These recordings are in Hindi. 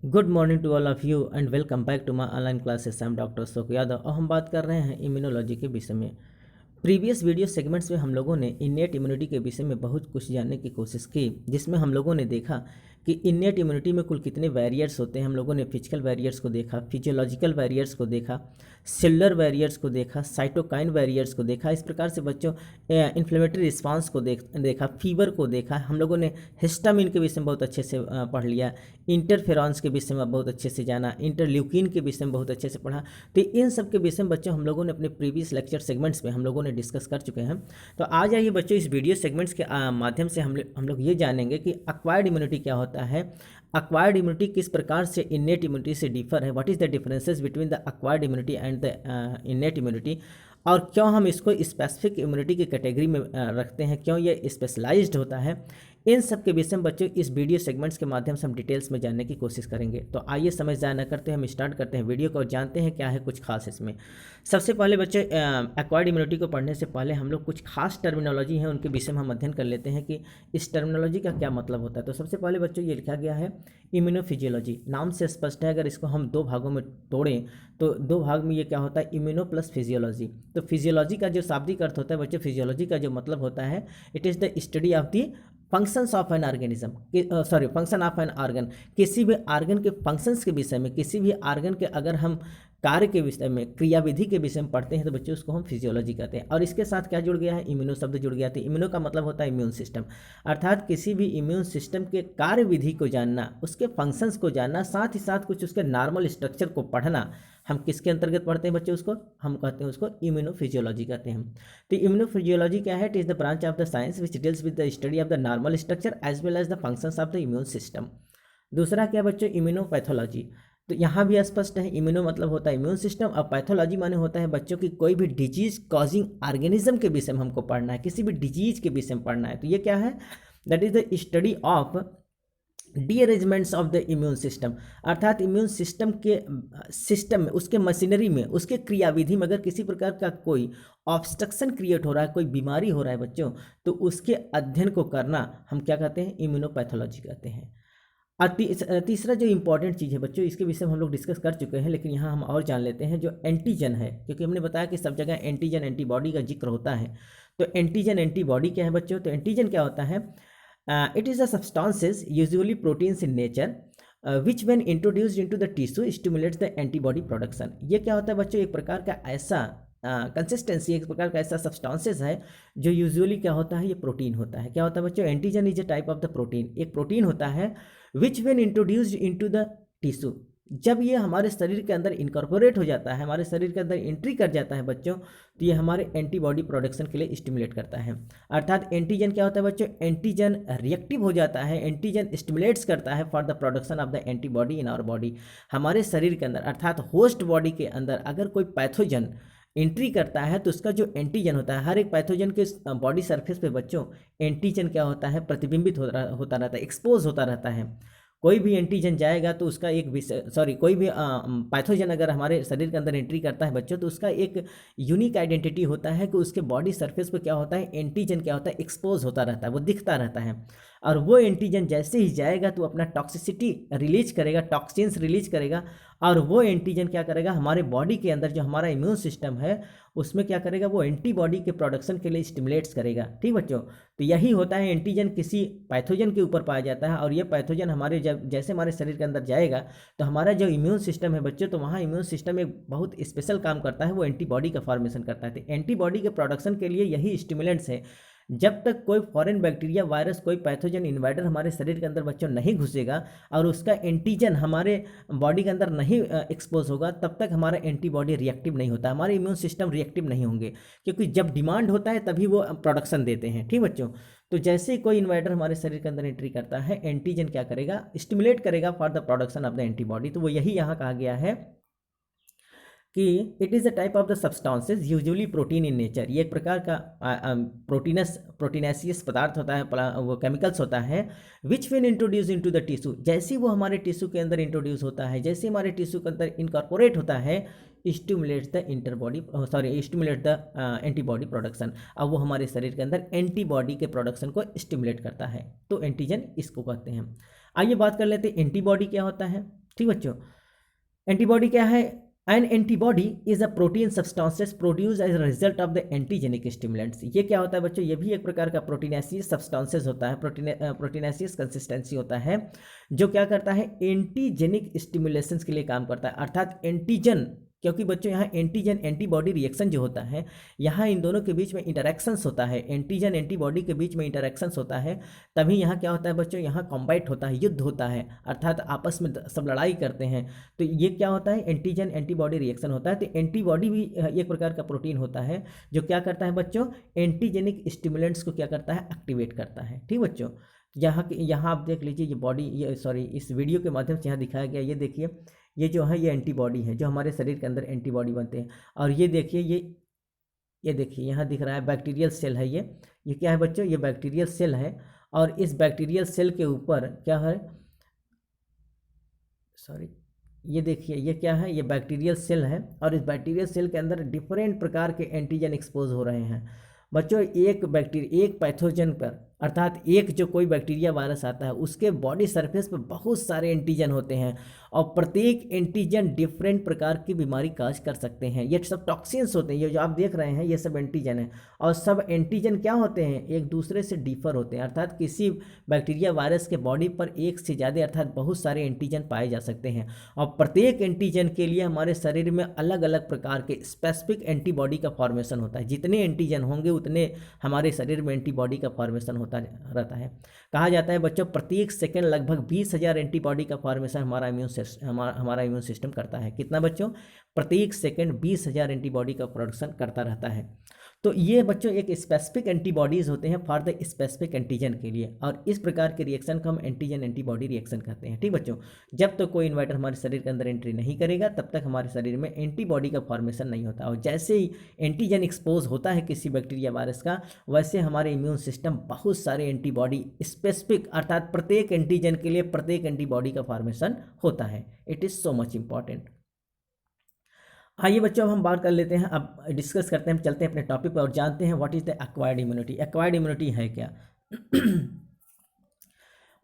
Good morning to all of you and welcome back to my online classes. I am doctor Ashok Yadav और हम बात कर रहे हैं इम्यूनोलॉजी के विषय में। प्रीवियस वीडियो सेगमेंट्स में हम लोगों ने इन्नेट इम्यूनिटी के विषय में बहुत कुछ जानने की कोशिश की, जिसमें हम लोगों ने देखा कि इन्नेट इम्यूनिटी में कुल कितने बैरियर्स होते हैं। हम लोगों ने फिजिकल बैरियर्स को देखा, फिजियोलॉजिकल बैरियर्स को देखा, सेलुलर बैरियर्स को देखा, साइटोकाइन बैरियर्स को देखा। इस प्रकार से बच्चों इन्फ्लेमेटरी रिस्पांस को देखा, फीवर को देखा। हम लोगों ने हिस्टामिन के विषय में बहुत अच्छे से पढ़ लिया, इंटरफेरॉन्स के विषय में बहुत अच्छे से जाना, इंटरल्यूकिन के विषय में बहुत अच्छे से पढ़ा। तो इन सब के विषय में बच्चों हम लोगों ने अपने प्रीवियस लेक्चर सेगमेंट्स में हम लोगों ने डिस्कस कर चुके हैं। तो आज आइए बच्चों इस वीडियो सेगमेंट्स के माध्यम से हम लोग ये जानेंगे कि एक्वायर्ड इम्यूनिटी क्या होता है, एक्वायर्ड इम्यूनिटी किस प्रकार से इन्नेट इम्यूनिटी से डिफर है, what is the differences between the acquired immunity and the innate immunity, और क्यों हम इसको स्पेसिफिक इम्यूनिटी की कैटेगरी में रखते हैं, क्यों ये स्पेशलाइज्ड होता है। इन सब के विषय में बच्चों इस वीडियो सेगमेंट्स के माध्यम से हम डिटेल्स में जानने की कोशिश करेंगे। तो आइए समय ज़ाया न करते हम स्टार्ट करते हैं वीडियो को और जानते हैं क्या है कुछ खास इसमें। सबसे पहले बच्चे एक्वायर्ड इम्यूनिटी को पढ़ने से पहले हम लोग कुछ खास टर्मिनोलॉजी है उनके विषय में हम अध्ययन कर लेते हैं कि इस टर्मिनोलॉजी का क्या मतलब होता है। तो सबसे पहले बच्चों ये लिखा गया है इम्यूनोफिजियोलॉजी। नाम से स्पष्ट है, अगर इसको हम दो भागों में तोड़ें तो दो भाग में ये क्या होता है, इम्यूनो प्लस फिजियोलॉजी। तो फिजियोलॉजी का जो शाब्दिक अर्थ होता है बच्चों, फिजियोलॉजी का जो मतलब होता है, it is the study of the functions of an organism, function of an organ. किसी भी ऑर्गन के फंक्शंस के विषय में, किसी भी ऑर्गन के अगर हम कार्य के विषय में, क्रियाविधि के विषय में पढ़ते हैं तो बच्चों उसको हम फिजियोलॉजी कहते हैं। और इसके साथ क्या जुड़ गया है, इम्यूनो शब्द जुड़ गया। तो इम्यूनो का मतलब होता है इम्यून सिस्टम, अर्थात किसी भी इम्यून सिस्टम के कार्य विधि को जानना, उसके फंक्शंस को जानना, साथ ही साथ कुछ उसके नॉर्मल स्ट्रक्चर को पढ़ना। हम किसके अंतर्गत पढ़ते हैं बच्चों, उसको हम कहते हैं, उसको इम्यूनोफिजियोलॉजी कहते हैं। तो इम्यूनोफिजियोलॉजी क्या है, it is the branch of the science which deals with the study of the normal structure as well as the functions of the immune system. दूसरा क्या बच्चों, इम्यूनोपैथोलॉजी। तो यहाँ भी स्पष्ट है, इम्यूनो मतलब होता है इम्यून सिस्टम, और पैथोलॉजी माने होता है बच्चों की कोई भी डिजीज कॉजिंग ऑर्गेनिज्म के विषय में हमको पढ़ना है, किसी भी डिजीज के विषय में पढ़ना है। तो ये क्या है, that is the study of derangements of the immune system, अर्थात इम्यून सिस्टम के सिस्टम में, उसके मशीनरी में, उसके क्रियाविधि में अगर किसी प्रकार का कोई ऑब्स्ट्रक्शन क्रिएट हो रहा है, कोई बीमारी हो रहा है बच्चों, तो उसके अध्ययन को करना हम क्या कहते हैं, इम्यूनोपैथोलॉजी कहते हैं। और तीसरा जो इंपॉर्टेंट चीज़ है बच्चों, इसके विषय में हम लोग डिस्कस कर चुके हैं, लेकिन यहाँ हम और जान लेते हैं, जो एंटीजन है, क्योंकि हमने बताया कि सब जगह एंटीजन एंटीबॉडी का जिक्र होता है। तो एंटीजन एंटीबॉडी क्या है बच्चों, तो एंटीजन क्या होता है, it is a substances usually proteins in nature which when introduced into the tissue stimulates the antibody production। ये क्या होता है बच्चों, एक प्रकार का ऐसा कंसिस्टेंसी, एक प्रकार का ऐसा सब्सटेंसेस है जो यूजुअली क्या होता है, ये प्रोटीन होता है। क्या होता है बच्चों, antigen is a type of the protein, एक प्रोटीन होता है विच when introduced into the tissue, जब ये हमारे शरीर के अंदर इनकॉर्पोरेट हो जाता है, हमारे शरीर के अंदर एंट्री कर जाता है बच्चों, तो ये हमारे एंटीबॉडी प्रोडक्शन के लिए स्टिमुलेट करता है। अर्थात एंटीजन क्या होता है बच्चों, एंटीजन रिएक्टिव हो जाता है, एंटीजन स्टिमुलेट्स करता है for the production of the antibody in our body. हमारे शरीर के अंदर अर्थात होस्ट बॉडी के अंदर अगर कोई पैथोजन एंट्री करता है तो उसका जो एंटीजन होता है, हर एक पैथोजन के बॉडी सरफेस पे बच्चों एंटीजन क्या होता है, प्रतिबिंबित होता रहता है, एक्सपोज होता रहता है। कोई भी एंटीजन जाएगा तो उसका एक कोई भी पैथोजन अगर हमारे शरीर के अंदर एंट्री करता है बच्चों, तो उसका एक यूनिक आइडेंटिटी होता है कि उसके बॉडी सरफेस पे क्या होता है, एंटीजन क्या होता है, एक्सपोज होता रहता है, वो दिखता रहता है। और वो एंटीजन जैसे ही जाएगा तो अपना टॉक्सिसिटी रिलीज करेगा, टॉक्सिन्स रिलीज करेगा, और वो एंटीजन क्या करेगा, हमारे बॉडी के अंदर जो हमारा इम्यून सिस्टम है उसमें क्या करेगा, वो एंटीबॉडी के प्रोडक्शन के लिए स्टिमुलेट्स करेगा। ठीक बच्चों, तो यही होता है, एंटीजन किसी पैथोजन के ऊपर पाया जाता है, और ये पैथोजन हमारे जब जैसे हमारे शरीर के अंदर जाएगा तो हमारा जो इम्यून सिस्टम है बच्चों, तो वहाँ इम्यून सिस्टम एक बहुत स्पेशल काम करता है, वो एंटीबॉडी का फॉर्मेशन करता है। तो एंटीबॉडी के प्रोडक्शन के लिए यही स्टिमुलेंट्स है। जब तक कोई फॉरेन बैक्टीरिया, वायरस, कोई पैथोजन इन्वाइडर हमारे शरीर के अंदर बच्चों नहीं घुसेगा और उसका एंटीजन हमारे बॉडी के अंदर नहीं एक्सपोज होगा, तब तक हमारा एंटीबॉडी रिएक्टिव नहीं होता, हमारे इम्यून सिस्टम रिएक्टिव नहीं होंगे, क्योंकि जब डिमांड होता है तभी वो प्रोडक्शन देते हैं। ठीक बच्चों, तो जैसे ही कोई इन्वाइडर हमारे शरीर के अंदर एंट्री करता है, एंटीजन क्या करेगा, स्टिमुलेट करेगा for the production of the antibody. तो वो यही यहाँ कहा गया है कि it is a type of the substances usually protein in nature. ये एक प्रकार का प्रोटीनेसियस पदार्थ होता है, वो केमिकल्स होता है, विच when introduce into the tissue, जैसे ही वो हमारे टिश्यू के अंदर इंट्रोड्यूस होता है, जैसे ही हमारे टिश्यू के अंदर इनकॉर्पोरेट होता है, स्टिमुलेट्स द एंटीबॉडी प्रोडक्शन। अब वो हमारे शरीर के अंदर एंटीबॉडी के प्रोडक्शन को स्टिमुलेट करता है, तो एंटीजन इसको कहते हैं। आइए बात कर लेते हैं एंटीबॉडी क्या होता है। ठीक बच्चों, एंटीबॉडी क्या है? An antibody is a protein substances produce as a result of the antigenic stimulants. ये क्या होता है बच्चों? ये भी एक प्रकार का प्रोटीनेसियस सब्सटेंसेस होता है, प्रोटीनेसियस कंसिस्टेंसी होता है, जो क्या करता है? एंटीजेनिक स्टिमुलेशंस के लिए काम करता है। अर्थात एंटीजन, क्योंकि बच्चों यहाँ एंटीजन एंटीबॉडी रिएक्शन जो होता है, यहाँ इन दोनों के बीच में इंटरेक्शंस होता है, एंटीजन एंटीबॉडी के बीच में इंटरेक्शंस होता है, तभी यहाँ क्या होता है बच्चों? यहाँ कॉम्बैट होता है, युद्ध होता है, अर्थात आपस में सब लड़ाई करते हैं। तो ये क्या होता है? एंटीजन एंटीबॉडी रिएक्शन होता है। तो एंटीबॉडी भी एक प्रकार का प्रोटीन होता है, जो क्या करता है बच्चों? एंटीजेनिक स्टिमुलेंट्स को क्या करता है? एक्टिवेट करता है। ठीक बच्चों, यहाँ आप देख लीजिए, ये बॉडी, ये सॉरी, इस वीडियो के माध्यम से यहाँ दिखाया गया, ये देखिए, ये जो है ये एंटीबॉडी है, जो हमारे शरीर के अंदर एंटीबॉडी बनते हैं। और ये देखिए, ये देखिए यहाँ दिख रहा है बैक्टीरियल सेल है, ये क्या है बच्चों? ये बैक्टीरियल सेल है। और इस बैक्टीरियल सेल के ऊपर क्या है? सॉरी, ये देखिए, ये क्या है? ये बैक्टीरियल सेल है, और इस बैक्टीरियल सेल के अंदर डिफरेंट प्रकार के एंटीजन एक्सपोज हो रहे हैं बच्चों। एक पैथोजन पर, अर्थात एक जो कोई बैक्टीरिया वायरस आता है, उसके बॉडी सरफेस पर बहुत सारे एंटीजन होते हैं, और प्रत्येक एंटीजन डिफरेंट प्रकार की बीमारी काज कर सकते हैं। ये सब टॉक्सिन्स होते हैं, ये जो आप देख रहे हैं, ये सब एंटीजन है। और सब एंटीजन क्या होते हैं? एक दूसरे से डिफर होते हैं, अर्थात किसी बैक्टीरिया वायरस के बॉडी पर एक से ज़्यादा, अर्थात बहुत सारे एंटीजन पाए जा सकते हैं। और प्रत्येक एंटीजन के लिए हमारे शरीर में अलग अलग प्रकार के स्पेसिफिक एंटीबॉडी का फॉर्मेशन होता है। जितने एंटीजन होंगे उतने हमारे शरीर में एंटीबॉडी का फॉर्मेशन होता रहता है। कहा जाता है बच्चों, प्रत्येक सेकंड लगभग 20,000 एंटीबॉडी का फॉर्मेशन हमारा इम्यून सिस्टम करता है। कितना बच्चों? प्रत्येक सेकंड 20,000 एंटीबॉडी का प्रोडक्शन करता रहता है। तो ये बच्चों एक स्पेसिफिक एंटीबॉडीज़ होते हैं फॉर द स्पेसिफिक एंटीजन के लिए, और इस प्रकार के रिएक्शन को हम एंटीजन एंटीबॉडी रिएक्शन कहते हैं। ठीक बच्चों, जब तक कोई इन्वाइटर हमारे शरीर के अंदर एंट्री नहीं करेगा, तब तक हमारे शरीर में एंटीबॉडी का फॉर्मेशन नहीं होता। और जैसे ही एंटीजन एक्सपोज होता है किसी बैक्टीरिया वायरस का, वैसे हमारे इम्यून सिस्टम बहुत सारे एंटीबॉडी स्पेसिफिक, अर्थात प्रत्येक एंटीजन के लिए प्रत्येक एंटीबॉडी का फॉर्मेशन होता है। It is so much important. आइए बच्चों, अब हम बात कर लेते हैं, अब डिस्कस करते हैं, चलते हैं अपने टॉपिक पर और जानते हैं what is the acquired immunity. Acquired immunity है क्या?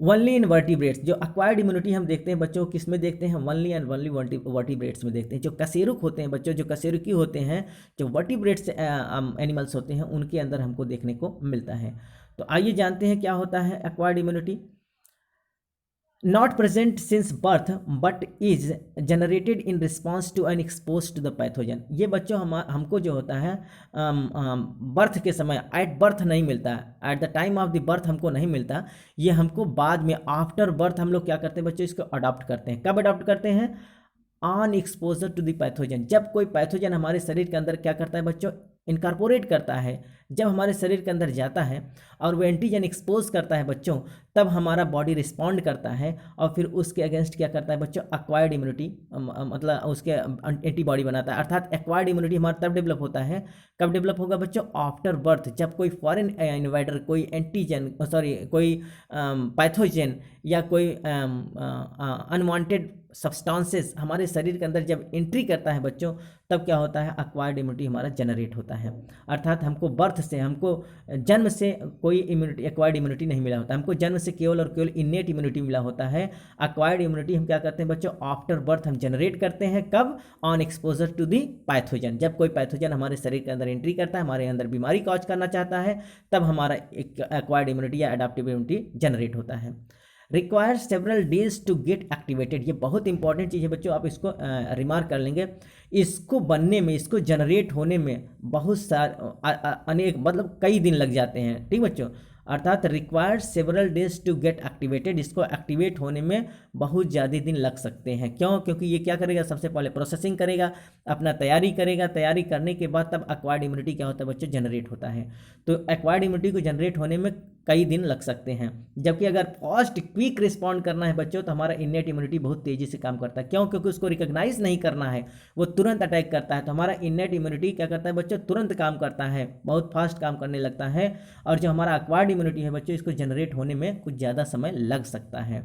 Only in vertebrates. जो एक्वायर्ड इम्यूनिटी हम देखते हैं बच्चों, किस में देखते हैं? ओनली एंड ओनली वर्टिब्रेट्स में देखते हैं। जो कशेरुक होते हैं बच्चों, जो कशेरुकी होते हैं, जो वर्टिब्रेट्स एनिमल्स होते हैं, उनके अंदर हमको देखने को मिलता है। तो आइए जानते हैं क्या होता है acquired immunity. Not present since birth but is generated in response to an expose to the pathogen. ये बच्चों हमको जो होता है बर्थ के समय, एट बर्थ नहीं मिलता, at the time of the birth हमको नहीं मिलता, ये हमको बाद में आफ्टर बर्थ हम लोग क्या करते हैं बच्चों? इसको अडॉप्ट करते हैं। कब अडॉप्ट करते हैं? On exposure to the pathogen. जब कोई पैथोजन हमारे शरीर के अंदर क्या करता है बच्चों? इनकॉर्पोरेट करता है, जब हमारे शरीर के अंदर जाता है और वो एंटीजन एक्सपोज करता है बच्चों, तब हमारा बॉडी रिस्पॉन्ड करता है और फिर उसके अगेंस्ट क्या करता है बच्चों? एक्वायर्ड इम्यूनिटी, मतलब उसके एंटीबॉडी बनाता है। अर्थात एक्वायर्ड इम्यूनिटी हमारा तब डेवलप होता है, कब डेवलप होगा बच्चों? After birth. जब कोई फॉरेन इन्वाइडर, कोई एंटीजन, सॉरी, कोई पैथोजन या कोई अनवांटेड सब्सटेंसेस हमारे शरीर के अंदर जब एंट्री करता है बच्चों, तब क्या होता है? एक्वायर्ड इम्यूनिटी हमारा जनरेट होता है। अर्थात हमको बर्थ से, हमको जन्म से कोई इम्यूनिटी, एक्वायर्ड इम्यूनिटी नहीं मिला होता, हमको जन्म से केवल और केवल इनेट इम्यूनिटी मिला होता है। एक्वायर्ड इम्यूनिटी हम क्या करते हैं बच्चों? आफ्टर बर्थ हम जनरेट करते हैं। कब? On exposure to the pathogen. जब कोई पैथोजन हमारे शरीर के अंदर एंट्री करता है, हमारे अंदर बीमारी कॉज करना चाहता है, तब हमारा एक्वायर्ड इम्यूनिटी या एडाप्टिव इम्यूनिटी जनरेट होता है। Require several days to get activated. ये बहुत इंपॉर्टेंट चीज़ है बच्चों, आप इसको रिमार्क कर लेंगे। इसको बनने में, इसको जनरेट होने में बहुत सारे अनेक, मतलब कई दिन लग जाते हैं। ठीक बच्चों, अर्थात required several days to get activated. इसको एक्टिवेट होने में बहुत ज़्यादा दिन लग सकते हैं। क्यों? क्योंकि ये क्या करेगा? सबसे पहले प्रोसेसिंग करेगा, अपना तैयारी करेगा, तैयारी करने के बाद तब एक्वायर्ड इम्यूनिटी क्या होता है बच्चों? जनरेट होता है। तो एक्वायर्ड इम्यूनिटी को जनरेट होने में कई दिन लग सकते हैं। जबकि अगर फास्ट क्विक रिस्पॉन्ड करना है बच्चों, तो हमारा इनेट इम्यूनिटी बहुत तेज़ी से काम करता है। क्यों? क्योंकि उसको रिकॉग्नाइज नहीं करना है, वो तुरंत अटैक करता है। तो हमारा इनेट इम्यूनिटी क्या करता है बच्चों? तुरंत काम करता है, बहुत फास्ट काम करने लगता है। और जो हमारा एक्वायर्ड इम्यूनिटी है बच्चों, इसको जनरेट होने में कुछ ज़्यादा समय लग सकता है।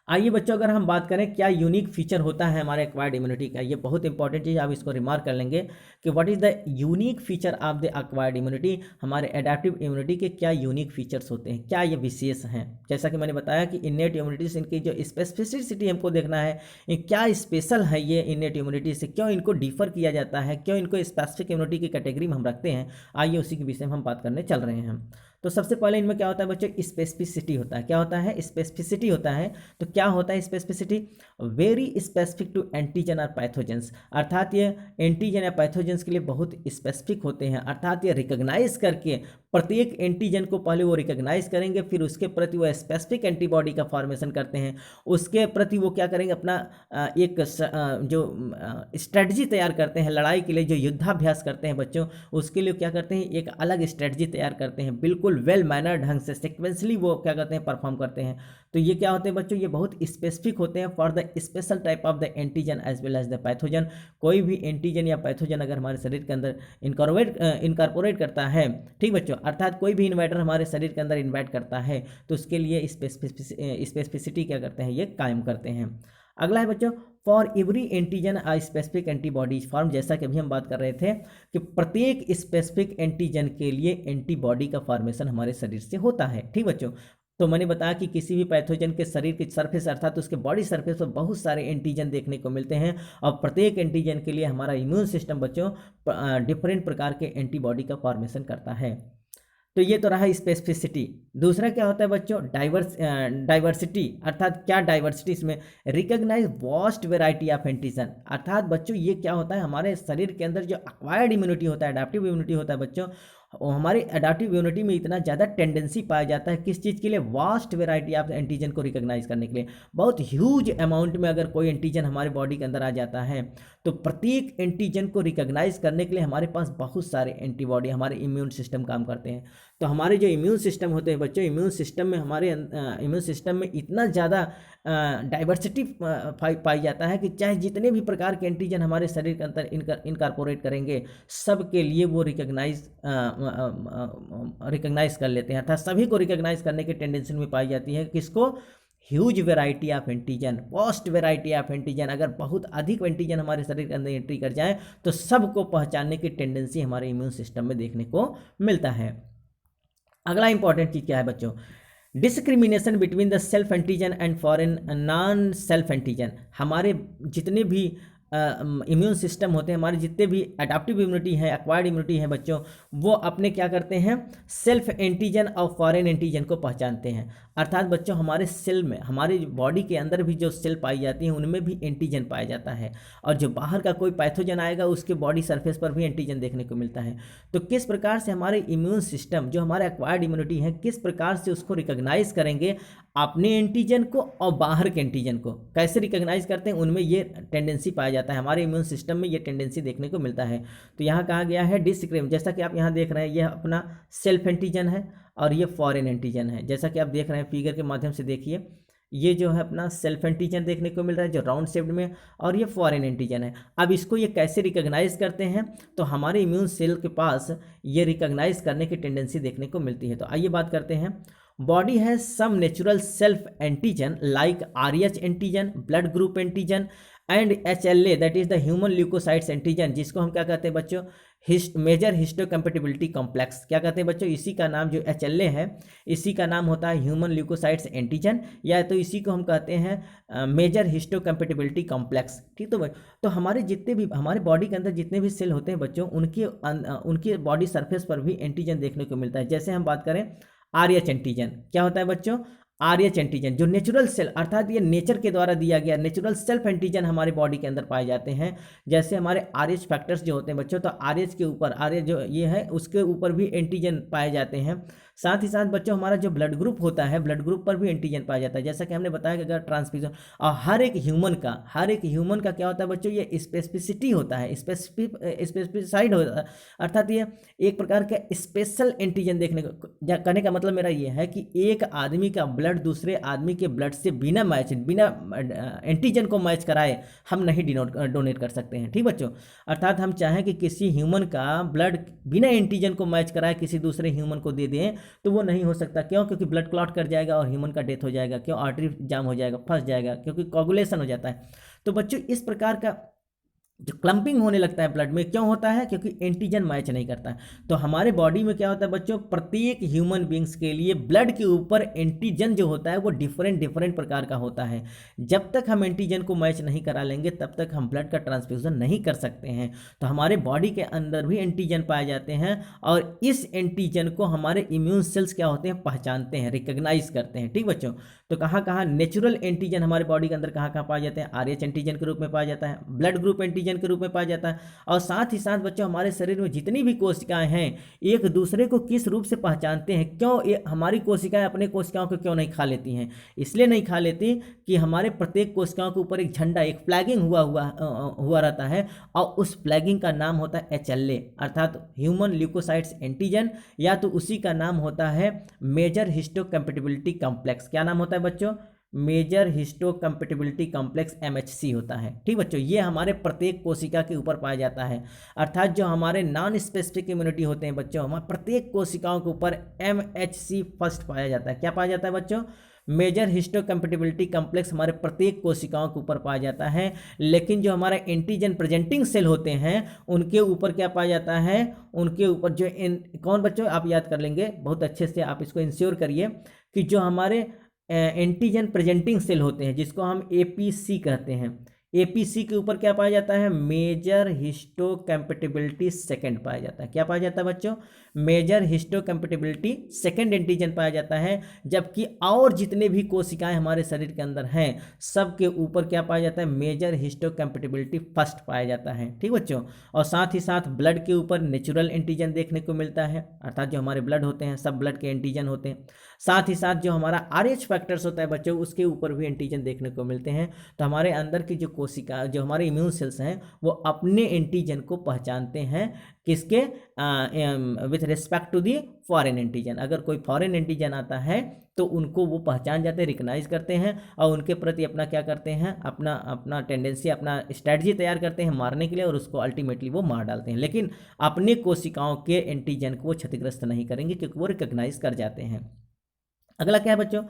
आइए बच्चों, अगर हम बात करें क्या यूनिक फीचर होता है हमारे एक्वायर्ड इम्यूनिटी का, ये बहुत इंपॉर्टेंट चीज़, आप इसको रिमार्क कर लेंगे कि what is the unique feature of the acquired immunity. हमारे एडेप्टिव इम्यूनिटी के क्या यूनिक फीचर्स होते हैं, क्या ये विशेष हैं। जैसा कि मैंने बताया कि इन्नेट इम्यूनिटी से इनकी जो स्पेसिफिसिटी हमको देखना है, ये क्या स्पेशल है, ये इन्नेट इम्यूनिटी से क्यों इनको डिफर किया जाता है, क्यों इनको स्पेसिफिक इम्यूनिटी की कैटेगरी में हम रखते हैं। आइए उसी के विषय में हम बात करने चल रहे हैं। तो सबसे पहले इनमें क्या होता है बच्चों, स्पेसिफिसिटी होता है। क्या होता है, स्पेसिफिसिटी होता है। तो क्या होता है specificity, very specific to antigen और पैथोजेंस, अर्थात ये एंटीजन या पैथोजेंस के लिए बहुत स्पेसिफिक होते हैं। अर्थात ये रिकॉग्नाइज करके प्रत्येक एंटीजन को पहले वो रिकॉग्नाइज करेंगे, फिर उसके प्रति वो स्पेसिफिक एंटीबॉडी का फॉर्मेशन करते हैं। उसके प्रति वो क्या करेंगे, अपना एक जो स्ट्रेटजी तैयार करते हैं लड़ाई के लिए, जो युद्धाभ्यास करते हैं बच्चों, उसके लिए क्या करते हैं, एक अलग स्ट्रेटजी तैयार करते हैं, बिल्कुल वेल मैनर ढंग से सिक्वेंसली वो क्या करते हैं, परफॉर्म करते हैं। तो ये क्या होते हैं बच्चों, ये बहुत स्पेसिफिक होते हैं for the special type of the antigen as well as the pathogen. कोई भी एंटीजन या पैथोजन अगर हमारे शरीर के अंदर इनकॉर्पोरेट करता है, ठीक बच्चों, अर्थात कोई भी इन्वाइटर हमारे शरीर के अंदर इन्वाइट करता है, तो उसके लिए स्पेसिफिसिटी क्या करते हैं, ये कायम करते हैं। अगला है बच्चों, for every antigen a specific antibodies form. जैसा कि अभी हम बात कर रहे थे कि प्रत्येक स्पेसिफिक एंटीजन के लिए एंटीबॉडी का फॉर्मेशन हमारे शरीर से होता है, ठीक बच्चों। तो मैंने बताया कि किसी भी पैथोजन के शरीर के सरफेस अर्थात उसके बॉडी सरफेस पर बहुत सारे एंटीजन देखने को मिलते हैं, और प्रत्येक एंटीजन के लिए हमारा इम्यून सिस्टम बच्चों डिफरेंट प्रकार के एंटीबॉडी का फॉर्मेशन करता है। तो ये तो रहा स्पेसिफिसिटी। दूसरा क्या होता है बच्चों, डाइवर्सिटी, अर्थात क्या डाइवर्सिटी, इसमें recognise vast variety of antigen. अर्थात बच्चों ये क्या होता है, हमारे शरीर के अंदर जो एक्वायर्ड इम्यूनिटी होता है, अडैप्टिव इम्यूनिटी होता है बच्चों, और हमारी अडैप्टिव इम्यूनिटी में इतना ज़्यादा टेंडेंसी पाया जाता है किस चीज़ के लिए, वास्ट वेराइटी ऑफ एंटीजन को रिकॉग्नाइज करने के लिए। बहुत ह्यूज अमाउंट में अगर कोई एंटीजन हमारे बॉडी के अंदर आ जाता है, तो प्रत्येक एंटीजन को रिकॉग्नाइज करने के लिए हमारे पास बहुत सारे एंटीबॉडी, हमारे इम्यून सिस्टम काम करते हैं। तो हमारे जो इम्यून सिस्टम होते हैं बच्चों, इम्यून सिस्टम में हमारे इम्यून सिस्टम में इतना ज़्यादा डाइवर्सिटी पाई जाता है कि चाहे जितने भी प्रकार के एंटीजन हमारे शरीर के अंदर इनकॉर्पोरेट करेंगे, सब के लिए वो रिकॉग्नाइज कर लेते हैं। अर्थात सभी को रिकॉग्नाइज करने की टेंडेंसी में पाई जाती है, किसको, huge variety of antigen, vast variety of antigen. अगर बहुत अधिक एंटीजन हमारे शरीर के अंदर एंट्री कर जाए, तो सबको पहचानने की टेंडेंसी हमारे इम्यून सिस्टम में देखने को मिलता है। अगला इंपॉर्टेंट चीज़ क्या है बच्चों, discrimination between the self antigen and foreign non self antigen. हमारे जितने भी इम्यून सिस्टम होते हैं, हमारे जितने भी एडाप्टिव इम्यूनिटी है, एक्वायर्ड इम्यूनिटी है बच्चों, वो अपने क्या करते हैं, सेल्फ एंटीजन और फॉरेन एंटीजन को पहचानते हैं। अर्थात बच्चों हमारे सेल में, हमारी बॉडी के अंदर भी जो सेल पाई जाती हैं, उनमें भी एंटीजन पाया जाता है, और जो बाहर का कोई पैथोजन आएगा उसके बॉडी सरफेस पर भी एंटीजन देखने को मिलता है। तो किस प्रकार से हमारे इम्यून सिस्टम, जो हमारे एक्वायर्ड इम्यूनिटी है, किस प्रकार से उसको रिकॉग्नाइज करेंगे, अपने एंटीजन को और बाहर के एंटीजन को कैसे रिकॉग्नाइज करते हैं, उनमें ये टेंडेंसी पाया जाता है, हमारे इम्यून सिस्टम में ये टेंडेंसी देखने को मिलता है। तो यहाँ कहा गया है डिस्क्रिमिनेशन, जैसा कि आप यहाँ देख रहे हैं, यह अपना सेल्फ एंटीजन है और ये फॉरेन एंटीजन है। जैसा कि आप देख रहे हैं फिगर के माध्यम से, देखिए ये जो है अपना सेल्फ एंटीजन देखने को मिल रहा है जो राउंड शेप्ड में, और ये फॉरेन एंटीजन है। अब इसको ये कैसे रिकॉग्नाइज करते हैं, तो हमारे इम्यून सेल के पास ये रिकॉग्नाइज करने की टेंडेंसी देखने को मिलती है। तो आइए बात करते हैं, body has some natural self antigen like RH antigen, blood group antigen and HLA, that is the human leukocytes antigen, जिसको हम क्या कहते हैं बच्चों, मेजर हिस्टोकम्पेटिबिलिटी कॉम्प्लेक्स। क्या कहते हैं बच्चों, इसी का नाम जो HLA है, इसी का नाम होता है ह्यूमन ल्यूकोसाइट्स एंटीजन, या तो इसी को हम कहते हैं मेजर हिस्टोकम्पेटिबिलिटी कॉम्प्लेक्स, ठीक। तो हमारे जितने भी, हमारे बॉडी के अंदर जितने भी सेल होते हैं बच्चों, उनके बॉडी सरफेस पर भी एंटीजन देखने को मिलता है। जैसे हम बात करें RH एंटीजन, क्या होता है बच्चों, RH एंटीजन जो नेचुरल सेल, अर्थात ये नेचर के द्वारा दिया गया नेचुरल सेल्फ एंटीजन हमारे बॉडी के अंदर पाए जाते हैं। जैसे हमारे RH फैक्टर्स जो होते हैं बच्चों, तो RH के ऊपर, RH जो ये है उसके ऊपर भी एंटीजन पाए जाते हैं। साथ ही साथ बच्चों हमारा जो ब्लड ग्रुप होता है, ब्लड ग्रुप पर भी एंटीजन पाया जाता है। जैसा कि हमने बताया कि अगर ट्रांसफ्यूजन, और हर एक ह्यूमन का क्या होता है बच्चों, ये स्पेसिफिसिटी होता है, स्पेसिफिसाइड होता है, अर्थात ये एक प्रकार का स्पेशल एंटीजन देखने को, कहने का मतलब मेरा ये है कि एक आदमी का ब्लड दूसरे आदमी के ब्लड से बिना एंटीजन को मैच कराए हम नहीं डोनेट कर सकते हैं, ठीक बच्चों। अर्थात हम चाहें कि किसी ह्यूमन का ब्लड बिना एंटीजन को मैच कराए किसी दूसरे ह्यूमन को दे दें, तो वो नहीं हो सकता। क्यों? क्योंकि ब्लड क्लॉट कर जाएगा और ह्यूमन का डेथ हो जाएगा। क्यों? आर्टरी जाम हो जाएगा, फंस जाएगा, क्योंकि कोगुलेशन हो जाता है। तो बच्चों इस प्रकार का जो क्लम्पिंग होने लगता है ब्लड में, क्यों होता है? क्योंकि एंटीजन मैच नहीं करता है। तो हमारे बॉडी में क्या होता है बच्चों, प्रत्येक ह्यूमन बींग्स के लिए ब्लड के ऊपर एंटीजन जो होता है वो डिफरेंट डिफरेंट प्रकार का होता है। जब तक हम एंटीजन को मैच नहीं करा लेंगे तब तक हम ब्लड का ट्रांसफ्यूजन नहीं कर सकते हैं। तो हमारे बॉडी के अंदर भी एंटीजन पाए जाते हैं और इस एंटीजन को हमारे इम्यून सेल्स क्या होते हैं, पहचानते हैं, रिकग्नाइज करते हैं। ठीक बच्चों, तो कहाँ कहाँ नेचुरल एंटीजन हमारे बॉडी के अंदर कहाँ कहाँ पाए जाते हैं? RH एंटीजन के रूप में पाया जाता है, ब्लड ग्रुप एंटीजन के रूप में पाया जाता है। और साथ ही साथ बच्चों हमारे शरीर में जितनी भी कोशिकाएं हैं एक दूसरे को किस रूप से पहचानते हैं? क्यों हमारी कोशिकाएं अपने कोशिकाओं को क्यों नहीं खा लेती हैं? इसलिए नहीं खा लेती कि हमारे प्रत्येक कोशिकाओं के ऊपर एक झंडा, एक फ्लैगिंग हुआ रहता है और उस फ्लैगिंग का नाम होता है HLA अर्थात ह्यूमन ल्यूकोसाइट्स एंटीजन, या तो उसी का नाम होता है मेजर हिस्टोकम्पैटिबिलिटी कॉम्प्लेक्स। क्या नाम होता है बच्चों? मेजर हिस्टोकम्पैटिबिलिटी कॉम्प्लेक्स MHC होता है। ठीक बच्चों, ये हमारे प्रत्येक कोशिका के ऊपर पाया जाता है। अर्थात जो हमारे नॉन स्पेसिफिक इम्यूनिटी होते हैं बच्चों, हमारे प्रत्येक कोशिकाओं के ऊपर MHC फर्स्ट पाया जाता है। क्या पाया जाता है बच्चों? मेजर हिस्टोकम्पैटिबिलिटी कॉम्प्लेक्स हमारे प्रत्येक कोशिकाओं के ऊपर पाया जाता है। लेकिन जो हमारा एंटीजन प्रेजेंटिंग सेल होते हैं उनके ऊपर क्या पाया जाता है? उनके ऊपर जो कौन बच्चों, आप याद कर लेंगे बहुत अच्छे से, आप इसको इंश्योर करिए कि जो हमारे एंटीजन प्रेजेंटिंग सेल होते हैं जिसको हम APC कहते हैं, APC के ऊपर क्या पाया जाता है? मेजर हिस्टोकम्पैटिबिलिटी सेकंड पाया जाता है। क्या पाया जाता है बच्चों? मेजर हिस्टोकम्पैटिबिलिटी सेकंड एंटीजन पाया जाता है। जबकि और जितने भी कोशिकाएं हमारे शरीर के अंदर हैं सब के ऊपर क्या पाया जाता है? मेजर हिस्टोकम्पैटिबिलिटी फर्स्ट पाया जाता है। ठीक बच्चों, और साथ ही साथ ब्लड के ऊपर नेचुरल एंटीजन देखने को मिलता है, अर्थात जो हमारे ब्लड होते हैं सब ब्लड के एंटीजन होते हैं। साथ ही साथ जो हमारा RH फैक्टर्स होता है बच्चों उसके ऊपर भी एंटीजन देखने को मिलते हैं। तो हमारे अंदर की जो कोशिका, जो हमारे इम्यून सेल्स हैं वो अपने एंटीजन को पहचानते हैं। किसके? With respect to the foreign antigen. अगर कोई फॉरेन एंटीजन आता है तो उनको वो पहचान जाते हैं, रिकग्नाइज करते हैं और उनके प्रति अपना क्या करते हैं, अपना अपना टेंडेंसी, अपना स्ट्रैटेजी तैयार करते हैं मारने के लिए और उसको अल्टीमेटली वो मार डालते हैं। लेकिन अपने कोशिकाओं के एंटीजन को वो क्षतिग्रस्त नहीं करेंगे क्योंकि वो रिकग्नाइज कर जाते हैं। अगला क्या है बच्चों?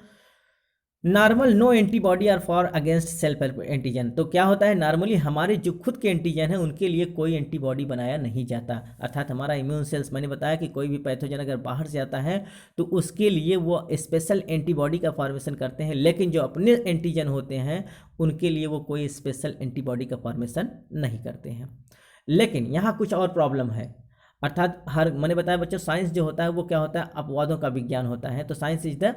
Normal no antibody are for against self antigen. तो क्या होता है, नॉर्मली हमारे जो खुद के एंटीजन है उनके लिए कोई एंटीबॉडी बनाया नहीं जाता। अर्थात हमारा इम्यून सेल्स, मैंने बताया कि कोई भी पैथोजन अगर बाहर से आता है तो उसके लिए वो स्पेशल एंटीबॉडी का फॉर्मेशन करते हैं। लेकिन जो अपने एंटीजन होते हैं उनके लिए वो कोई स्पेशल एंटीबॉडी का फॉर्मेशन नहीं करते हैं। लेकिन यहाँ कुछ और प्रॉब्लम है। अर्थात मैंने बताया बच्चों साइंस जो होता है वो क्या होता है? अपवादों का विज्ञान होता है। तो science is the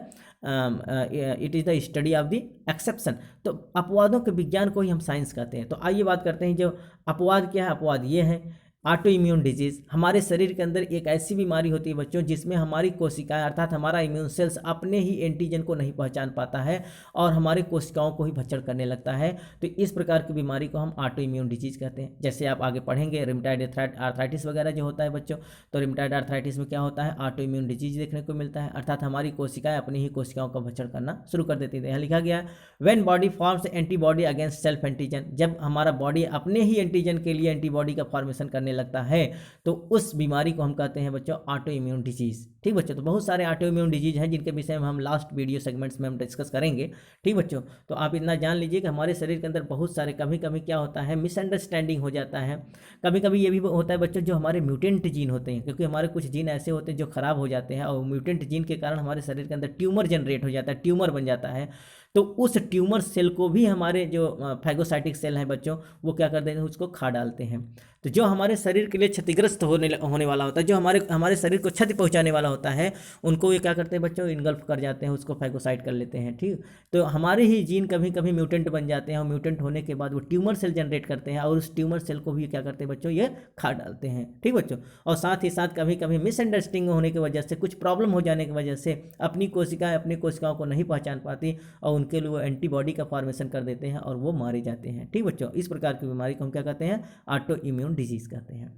it is the study of the exception. तो अपवादों के विज्ञान को ही हम साइंस कहते हैं। तो आइए बात करते हैं जो अपवाद क्या है। अपवाद ये है ऑटो इम्यून डिजीज़। हमारे शरीर के अंदर एक ऐसी बीमारी होती है बच्चों जिसमें हमारी कोशिकाएं अर्थात हमारा इम्यून सेल्स अपने ही एंटीजन को नहीं पहचान पाता है और हमारी कोशिकाओं को ही भक्षण करने लगता है। तो इस प्रकार की बीमारी को हम ऑटो इम्यून डिजीज़ कहते हैं। जैसे आप आगे पढ़ेंगे रिमेटॉइड आर्थराइटिस वगैरह जो होता है बच्चों, तो रिमेटॉइड आर्थराइटिस में क्या होता है? ऑटो इम्यून डिजीज देखने को मिलता है। अर्थात हमारी कोशिकाएं अपनी ही कोशिकाओं का भक्षण करना शुरू कर देती है। यहाँ लिखा गया है when body forms antibody against self antigen. जब हमारा बॉडी अपने ही एंटीजन के लिए एंटीबॉडी का फॉर्मेशन करने लगता है तो उस बीमारी को हम कहते हैं बच्चों ऑटो इम्यून डिजीज। ठीक बच्चों, तो बहुत सारे ऑटो इम्यून डिजीज हैं जिनके विषय में हम लास्ट वीडियो सेगमेंट्स में हम डिस्कस करेंगे। ठीक बच्चों, तो आप इतना जान लीजिए कि हमारे शरीर के अंदर बहुत सारे कभी कभी क्या होता है, मिसअंडरस्टैंडिंग हो जाता है। कभी कभी ये भी होता है बच्चों जो हमारे म्यूटेंट जीन होते हैं, क्योंकि हमारे कुछ जीन ऐसे होते हैं जो खराब हो जाते हैं और म्यूटेंट जीन के कारण हमारे शरीर के अंदर ट्यूमर जनरेट हो जाता है, ट्यूमर बन जाता है। तो उस ट्यूमर सेल को भी हमारे जो फैगोसाइटिक सेल हैं बच्चों वो क्या कर देते हैं, उसको खा डालते हैं। तो जो हमारे शरीर के लिए क्षतिग्रस्त होने वाला होता है, जो हमारे शरीर को क्षति पहुंचाने वाला होता है, उनको ये क्या करते हैं बच्चों, इनगल्फ कर जाते हैं, उसको फैगोसाइट कर लेते हैं। ठीक, तो हमारे ही जीन कभी कभी म्यूटेंट बन जाते हैं और म्यूटेंट होने के बाद वो ट्यूमर सेल जनरेट करते हैं और उस ट्यूमर सेल को भी क्या करते हैं बच्चों, ये खा डालते हैं। ठीक बच्चों, और साथ ही साथ कभी कभी मिसअंडरस्टैंडिंग होने की वजह से, कुछ प्रॉब्लम हो जाने की वजह से अपनी कोशिकाओं को नहीं पहचान पाती और उनके लिए वो एंटीबॉडी का फॉर्मेशन कर देते हैं और वो मारे जाते हैं। ठीक बच्चों, इस प्रकार की बीमारी को हम क्या कहते हैं, ऑटो इम्यून डिजीज कहते हैं।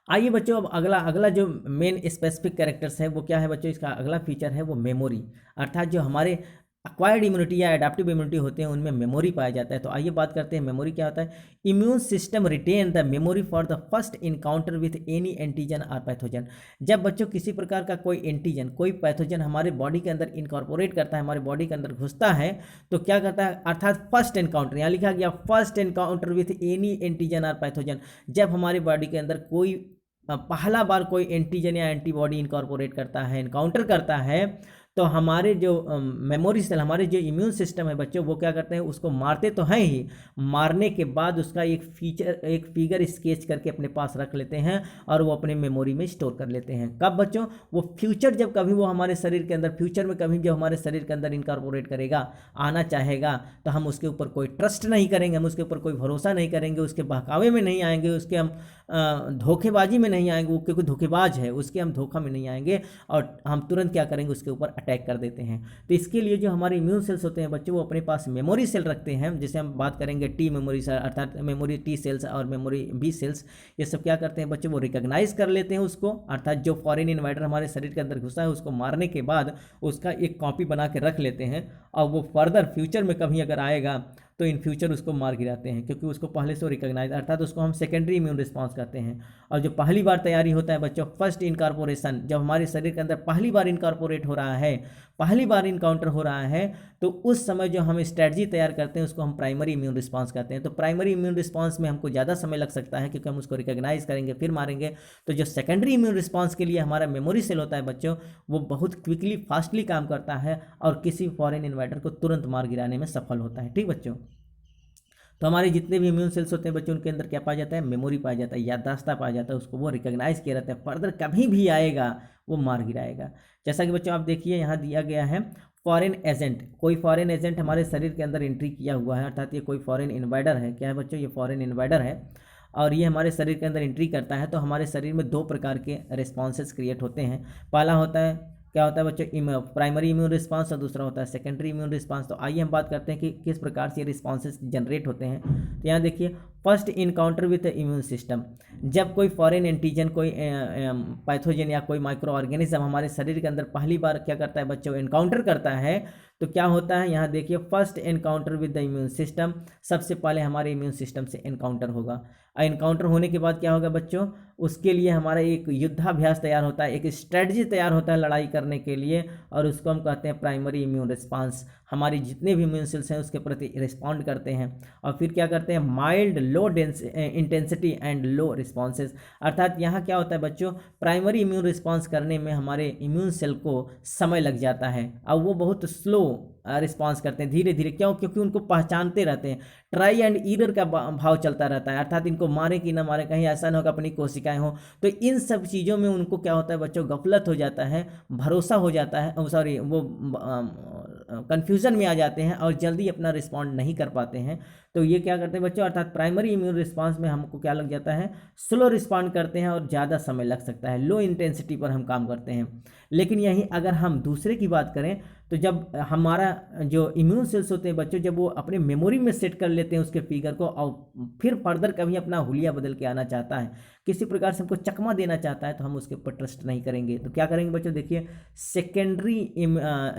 आइए बच्चों, अब अगला जो मेन स्पेसिफिक कैरेक्टर्स है वो क्या है बच्चों, इसका अगला फीचर है वो मेमोरी। अर्थात जो हमारे एक्वायर्ड इम्यूनिटी या एडाप्टिव इम्यूनिटी होते हैं, उनमें मेमोरी पाया जाता है। तो आइए बात करते हैं मेमोरी क्या होता है। Immune system retain the memory for the first encounter with any antigen और पैथोजन। जब बच्चों किसी प्रकार का कोई एंटीजन, कोई पैथोजन हमारे बॉडी के अंदर इनकॉर्पोरेट करता है, हमारे बॉडी के अंदर घुसता है, तो क्या करता है, अर्थात फर्स्ट एनकाउंटर, यहाँ लिखा गया first encounter with any antigen और पैथोजन। जब हमारे बॉडी के अंदर कोई पहला बार कोई एंटीजन या एंटीबॉडी इनकॉर्पोरेट करता है, इनकाउंटर करता है, तो हमारे जो मेमोरी सेल, हमारे जो इम्यून सिस्टम है बच्चों, वो क्या करते हैं, उसको मारते तो हैं ही, मारने के बाद उसका एक फिगर स्केच करके अपने पास रख लेते हैं और वो अपने मेमोरी में स्टोर कर लेते हैं। कब बच्चों, वो फ्यूचर जब कभी वो हमारे शरीर के अंदर, फ्यूचर में कभी जब हमारे शरीर के अंदर इनकॉर्पोरेट करेगा, आना चाहेगा, तो हम उसके ऊपर कोई ट्रस्ट नहीं करेंगे, हम उसके ऊपर कोई भरोसा नहीं करेंगे, उसके बहकावे में नहीं आएंगे, उसके हम धोखेबाजी में नहीं आएंगे, वो क्योंकि धोखेबाज है, उसके हम धोखा में नहीं आएंगे और हम तुरंत क्या करेंगे, उसके ऊपर अटैक कर देते हैं। तो इसके लिए जो हमारे इम्यून सेल्स होते हैं बच्चों, वो अपने पास मेमोरी सेल रखते हैं, जिसे हम बात करेंगे टी मेमोरी, अर्थात मेमोरी टी सेल्स और मेमोरी बी सेल्स। ये सब क्या करते हैं बच्चों, वो रिकॉग्नाइज कर लेते हैं उसको, अर्थात जो फॉरेन इन्वाइडर हमारे शरीर के अंदर घुसा है, उसको मारने के बाद उसका एक कॉपी बना के रख लेते हैं, और वो फर्दर फ्यूचर में कभी अगर आएगा तो इन फ्यूचर उसको मार गिराते हैं, क्योंकि उसको पहले से रिकॉग्नाइज, अर्थात उसको हम सेकेंडरी इम्यून रिस्पांस कहते हैं। और जो पहली बार तैयारी होता है बच्चों, फर्स्ट इनकॉर्पोरेशन, जब हमारे शरीर के अंदर पहली बार इनकॉर्पोरेट हो रहा है, पहली बार इनकाउंटर हो रहा है, तो उस समय जो हम स्ट्रेटजी तैयार करते हैं उसको हम प्राइमरी इम्यून रिस्पांस कहते हैं। तो प्राइमरी इम्यून रिस्पांस में हमको ज़्यादा समय लग सकता है, क्योंकि हम उसको रिकॉग्नाइज करेंगे फिर मारेंगे। तो जो सेकेंडरी इम्यून रिस्पांस के लिए हमारा मेमोरी सेल होता है बच्चों, वो बहुत क्विकली, फास्टली काम करता है और किसी फॉरेन इन्वाइडर को तुरंत मार गिराने में सफल होता है। ठीक बच्चों, तो हमारे जितने भी इम्यून सेल्स होते हैं बच्चों, उनके अंदर क्या पाया जाता है, मेमोरी पाया जाता है, याददाश्ता पाया जाता है, उसको वो रिकॉग्नाइज किया रहता है, फर्दर कभी भी आएगा वो मार गिराएगा। जैसा कि बच्चों आप देखिए यहाँ दिया गया है, फॉरेन एजेंट, कोई फॉरेन एजेंट हमारे शरीर के अंदर एंट्री किया हुआ है, अर्थात ये कोई फॉरेन इन्वाइडर है। क्या है बच्चों, ये फॉरेन इन्वाइडर है और ये हमारे शरीर के अंदर एंट्री करता है, तो हमारे शरीर में दो प्रकार के रिस्पॉन्सेस क्रिएट होते हैं। पहला होता है, क्या होता है बच्चों, प्राइमरी इम्यून रिस्पांस, और दूसरा होता है सेकेंडरी इम्यून रिस्पांस। तो आइए हम बात करते हैं कि किस प्रकार से ये रिस्पॉन्सेस जनरेट होते हैं। तो यहाँ देखिए, first encounter with immune system, जब कोई फॉरेन एंटीजन, कोई पैथोजन या कोई माइक्रो ऑर्गेनिज्म हमारे शरीर के अंदर पहली बार क्या करता है बच्चों, इनकाउंटर करता है, तो क्या होता है, यहाँ देखिए, first encounter with the immune system, सबसे पहले हमारे इम्यून सिस्टम से एनकाउंटर होगा। और एनकाउंटर होने के बाद क्या होगा बच्चों, उसके लिए हमारा एक युद्धाभ्यास तैयार होता है, एक स्ट्रेटजी तैयार होता है लड़ाई करने के लिए, और उसको हम कहते हैं प्राइमरी इम्यून रिस्पांस। हमारी जितने भी इम्यून सेल्स हैं उसके प्रति रिस्पॉन्ड करते हैं, और फिर क्या करते हैं, mild low intensity and low responses. अर्थात यहाँ क्या होता है बच्चों, प्राइमरी इम्यून रिस्पॉन्स करने में हमारे इम्यून सेल को समय लग जाता है, और वो बहुत स्लो रिस्पॉन्स करते हैं, धीरे धीरे। क्यों, क्योंकि उनको पहचानते रहते हैं, ट्राई एंड ईरर का भाव चलता रहता है, अर्थात इनको मारे कि ना मारे, कहीं ऐसा ना हो कि अपनी कोशिकाएं हो। तो इन सब चीज़ों में उनको क्या होता है बच्चों, गफलत हो जाता है, भरोसा हो जाता है, सॉरी, वो कन्फ्यूज़न में आ जाते हैं और जल्दी अपना रिस्पॉन्ड नहीं कर पाते हैं। तो ये क्या करते हैं बच्चों, अर्थात प्राइमरी इम्यून रिस्पांस में हमको क्या लग जाता है, स्लो रिस्पॉन्ड करते हैं और ज़्यादा समय लग सकता है, लो इंटेंसिटी पर हम काम करते हैं। लेकिन यही अगर हम दूसरे की बात करें, तो जब हमारा जो इम्यून सेल्स होते हैं बच्चों, जब वो अपने मेमोरी में सेट कर लेते हैं उसके फिगर को, और फिर फर्दर कभी अपना हुलिया बदल के आना चाहता है, किसी प्रकार से हमको चकमा देना चाहता है, तो हम उसके ऊपर ट्रस्ट नहीं करेंगे। तो क्या करेंगे बच्चों, देखिए, secondary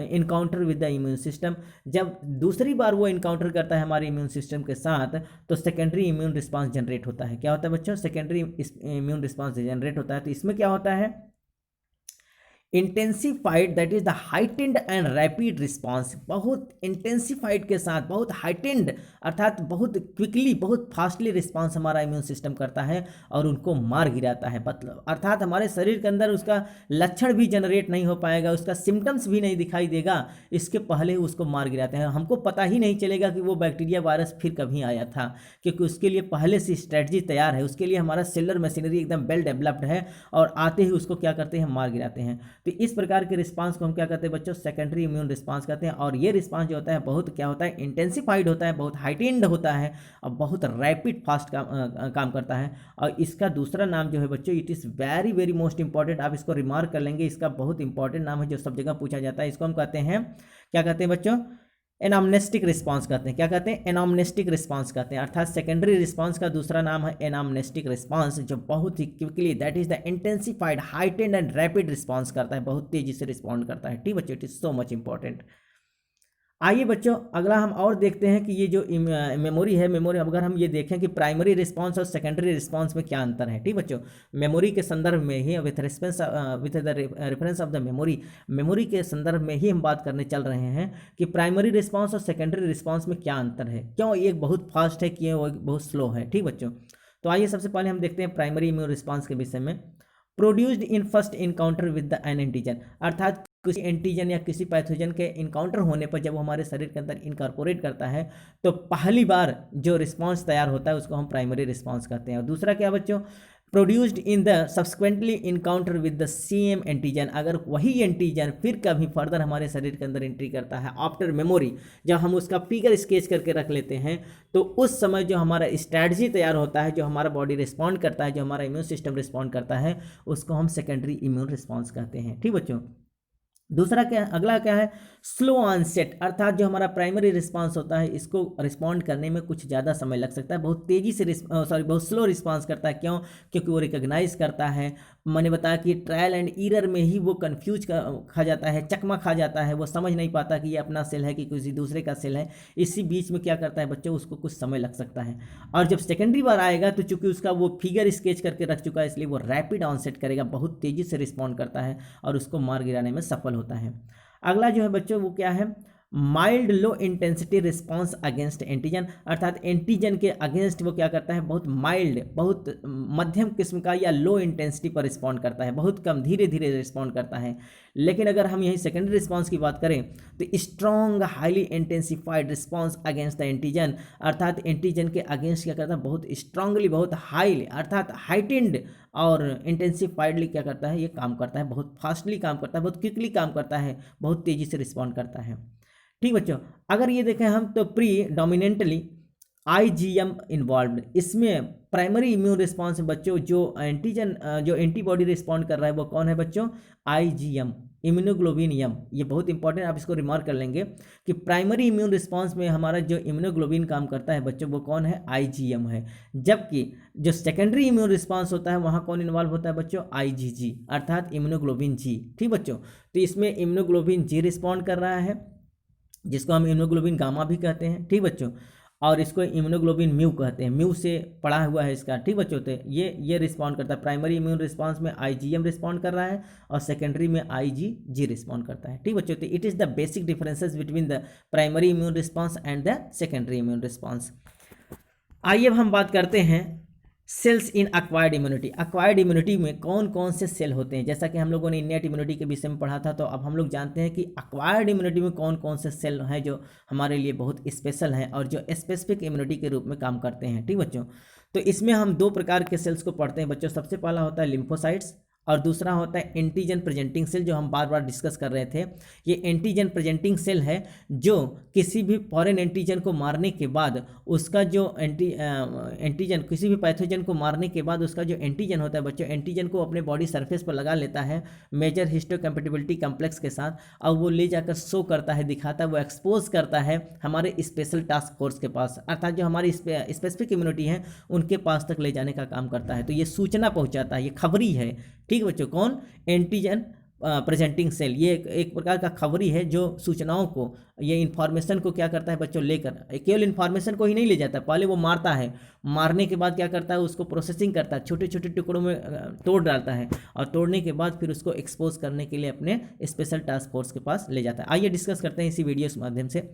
encounter with the immune system, जब दूसरी बार वो इनकाउंटर करता है हमारे इम्यून सिस्टम के साथ, तो सेकेंडरी इम्यून रिस्पांस जनरेट होता है। क्या होता है बच्चों, सेकेंडरी इम्यून रिस्पांस जनरेट होता है। तो इसमें क्या होता है, intensified, that is the heightened and rapid response, बहुत इंटेंसिफाइड के साथ, बहुत हाइटेंड, अर्थात बहुत क्विकली, बहुत फास्टली रिस्पॉन्स हमारा इम्यून सिस्टम करता है और उनको मार गिराता है। मतलब अर्थात हमारे शरीर के अंदर उसका लक्षण भी जनरेट नहीं हो पाएगा, उसका सिम्टम्स भी नहीं दिखाई देगा, इसके पहले उसको मार गिराते हैं। हमको पता ही नहीं चलेगा कि वो बैक्टीरिया वायरस फिर कभी आया था, क्योंकि उसके लिए पहले से स्ट्रेटजी तैयार है, उसके लिए हमारा सेलर मशीनरी एकदम वेल डेवलप्ड है, और आते ही उसको क्या करते हैं, मार गिराते हैं। तो इस प्रकार के रिस्पांस को हम क्या कहते हैं बच्चों, सेकेंडरी इम्यून रिस्पांस कहते हैं। और ये रिस्पांस जो होता है बहुत क्या होता है, इंटेंसिफाइड होता है, बहुत हाइटेंड होता है, और बहुत रैपिड फास्ट काम करता है। और इसका दूसरा नाम जो है बच्चों, it is very very most important, आप इसको रिमार्क कर लेंगे, इसका बहुत इंपॉर्टेंट नाम है जो सब जगह पूछा जाता है। इसको हम कहते हैं, क्या कहते हैं बच्चों, एनामनेस्टिक रिस्पांस कहते हैं। क्या कहते हैं, एनामनेस्टिक रिस्पांस कहते हैं। अर्थात सेकेंडरी रिस्पांस का दूसरा नाम है एनामनेस्टिक रिस्पांस, जो बहुत ही quickly, that is the intensified, heightened and rapid response करता है, बहुत तेजी से रिस्पॉन्ड करता है। ठीक बच्चों, it is so much important. आइए बच्चों, अगला हम और देखते हैं कि ये जो मेमोरी है, मेमोरी अगर हम ये देखें कि प्राइमरी रिस्पांस और सेकेंडरी रिस्पांस में क्या अंतर है। ठीक बच्चों, मेमोरी के संदर्भ में ही with the reference of the memory, memory के संदर्भ में ही हम बात करने चल रहे हैं कि प्राइमरी रिस्पांस और सेकेंडरी रिस्पांस में क्या अंतर है, क्यों एक बहुत फास्ट है, क्यों वो बहुत स्लो है। ठीक बच्चों, तो आइए सबसे पहले हम देखते हैं प्राइमरी इम्यून रिस्पांस के विषय में। Produced in first encounter with the N antigen, अर्थात किसी एंटीजन या किसी पैथोजन के इनकाउंटर होने पर जब वो हमारे शरीर के अंदर इनकॉर्पोरेट करता है तो पहली बार जो रिस्पांस तैयार होता है उसको हम प्राइमरी रिस्पांस कहते हैं। और दूसरा क्या बच्चों, produced in the subsequently encounter with the same antigen, अगर वही एंटीजन फिर कभी फर्दर हमारे शरीर के अंदर एंट्री करता है आफ्टर मेमोरी, जब हम उसका फिगर स्केच करके रख लेते हैं तो उस समय जो हमारा स्ट्रैटेजी तैयार होता है, जो हमारा बॉडी रिस्पॉन्ड करता है, जो हमारा इम्यून सिस्टम रिस्पॉन्ड करता है, उसको हम सेकेंडरी इम्यून रिस्पॉन्स कहते हैं। ठीक बच्चों, दूसरा क्या, अगला क्या है, स्लो ऑनसेट, अर्थात जो हमारा प्राइमरी रिस्पांस होता है इसको रिस्पॉन्ड करने में कुछ ज़्यादा समय लग सकता है, बहुत तेज़ी से बहुत स्लो रिस्पांस करता है। क्यों? क्योंकि वो रिकॉग्नाइज करता है, मैंने बताया कि ट्रायल एंड ईरर में ही वो कन्फ्यूज खा जाता है, चकमा खा जाता है, वो समझ नहीं पाता कि ये अपना सेल है कि किसी दूसरे का सेल है। इसी बीच में क्या करता है बच्चों, उसको कुछ समय लग सकता है। और जब सेकेंडरी बार आएगा तो चूंकि उसका वो फिगर स्केच करके रख चुका है, इसलिए वो रैपिड ऑनसेट करेगा, बहुत तेज़ी से रिस्पॉन्ड करता है और उसको मार गिराने में सफल होता है। अगला जो है बच्चों वो क्या है, mild low intensity response against antigen, अर्थात एंटीजन के अगेंस्ट वो क्या करता है, बहुत माइल्ड, बहुत मध्यम किस्म का या लो इंटेंसिटी पर रिस्पॉन्ड करता है, बहुत कम धीरे धीरे रिस्पॉन्ड करता है। लेकिन अगर हम यही सेकेंडरी रिस्पांस की बात करें तो strong highly intensified response against the antigen, अर्थात एंटीजन के अगेंस्ट क्या करता है, बहुत स्ट्रांगली, बहुत हाईली अर्थात हाइटेंड और इंटेंसिफाइडली क्या करता है, ये काम करता है, बहुत फास्टली काम करता है, बहुत क्विकली काम करता है, बहुत तेज़ी से रिस्पॉन्ड करता है। ठीक बच्चों, अगर ये देखें हम तो प्री डोमिनेंटली IgM इन्वॉल्व, इसमें प्राइमरी इम्यून रिस्पॉन्स बच्चों जो एंटीजन जो एंटीबॉडी रिस्पॉन्ड कर रहा है वो कौन है बच्चों, IgM, इम्यूनोग्लोबिन यम। ये बहुत इंपॉर्टेंट, आप इसको रिमार्क कर लेंगे कि प्राइमरी इम्यून रिस्पॉन्स में हमारा जो इम्यूनोग्लोबिन काम करता है बच्चों वो कौन है, IgM है। जबकि जो सेकेंडरी इम्यून रिस्पॉन्स होता है वहाँ कौन इन्वॉल्व होता है बच्चों, IgG, अर्थात इम्यूनोग्लोबिन G। ठीक बच्चों, तो इसमें इम्यूनोग्लोबिन G रिस्पॉन्ड कर रहा है, जिसको हम इम्यूनोग्लोबिन गामा भी कहते हैं। ठीक बच्चों, और इसको इम्यूनोग्लोबिन म्यू कहते हैं, म्यू से पढ़ा हुआ है इसका। ठीक बच्चों, तो ये रिस्पॉन्ड करता है, प्राइमरी इम्यून रिस्पॉन्स में IgM रिस्पॉन्ड कर रहा है और सेकेंडरी में IgG रिस्पॉन्ड करता है। ठीक बच्चों, तो it is the basic differences between the primary immune response and the secondary immune response. आइए अब हम बात करते हैं सेल्स इन अक्वायर्ड इम्यूनिटी। अक्वायर्ड इम्यूनिटी में कौन कौन से सेल होते हैं, जैसा कि हम लोगों ने इनेट इम्यूनिटी के विषय में पढ़ा था, तो अब हम लोग जानते हैं कि अक्वायर्ड इम्यूनिटी में कौन कौन से सेल हैं जो हमारे लिए बहुत स्पेशल हैं और जो स्पेसिफिक इम्यूनिटी के रूप में काम करते हैं। ठीक बच्चों, तो इसमें हम दो प्रकार के सेल्स को पढ़ते हैं बच्चों। सबसे पहला होता है लिम्फोसाइट्स और दूसरा होता है एंटीजन प्रेजेंटिंग सेल, जो हम बार बार डिस्कस कर रहे थे। ये एंटीजन प्रेजेंटिंग सेल है जो किसी भी फॉरेन एंटीजन को मारने के बाद उसका जो एंटीजन किसी भी पैथोजन को मारने के बाद उसका जो एंटीजन होता है बच्चों, एंटीजन को अपने बॉडी सरफेस पर लगा लेता है मेजर हिस्टोकम्पैटिबिलिटी कॉम्प्लेक्स के साथ, और वो ले जाकर शो करता है, दिखाता है, वो एक्सपोज करता है हमारे स्पेशल टास्क फोर्स के पास, अर्थात जो हमारी स्पेसिफिक इम्यूनिटी है उनके पास तक ले जाने का काम करता है। तो ये सूचना पहुंचाता है, ये खबरी है। ठीक बच्चों, कौन, एंटीजन प्रेजेंटिंग सेल, ये एक प्रकार का खबरी है जो सूचनाओं को, ये इन्फॉर्मेशन को क्या करता है बच्चों, लेकर केवल इन्फॉर्मेशन को ही नहीं ले जाता, पहले वो मारता है, मारने के बाद क्या करता है, उसको प्रोसेसिंग करता है, छोटे छोटे टुकड़ों में तोड़ डालता है और तोड़ने के बाद फिर उसको एक्सपोज करने के लिए अपने स्पेशल टास्क फोर्स के पास ले जाता है। आइए डिस्कस करते हैं इसी वीडियो के माध्यम से।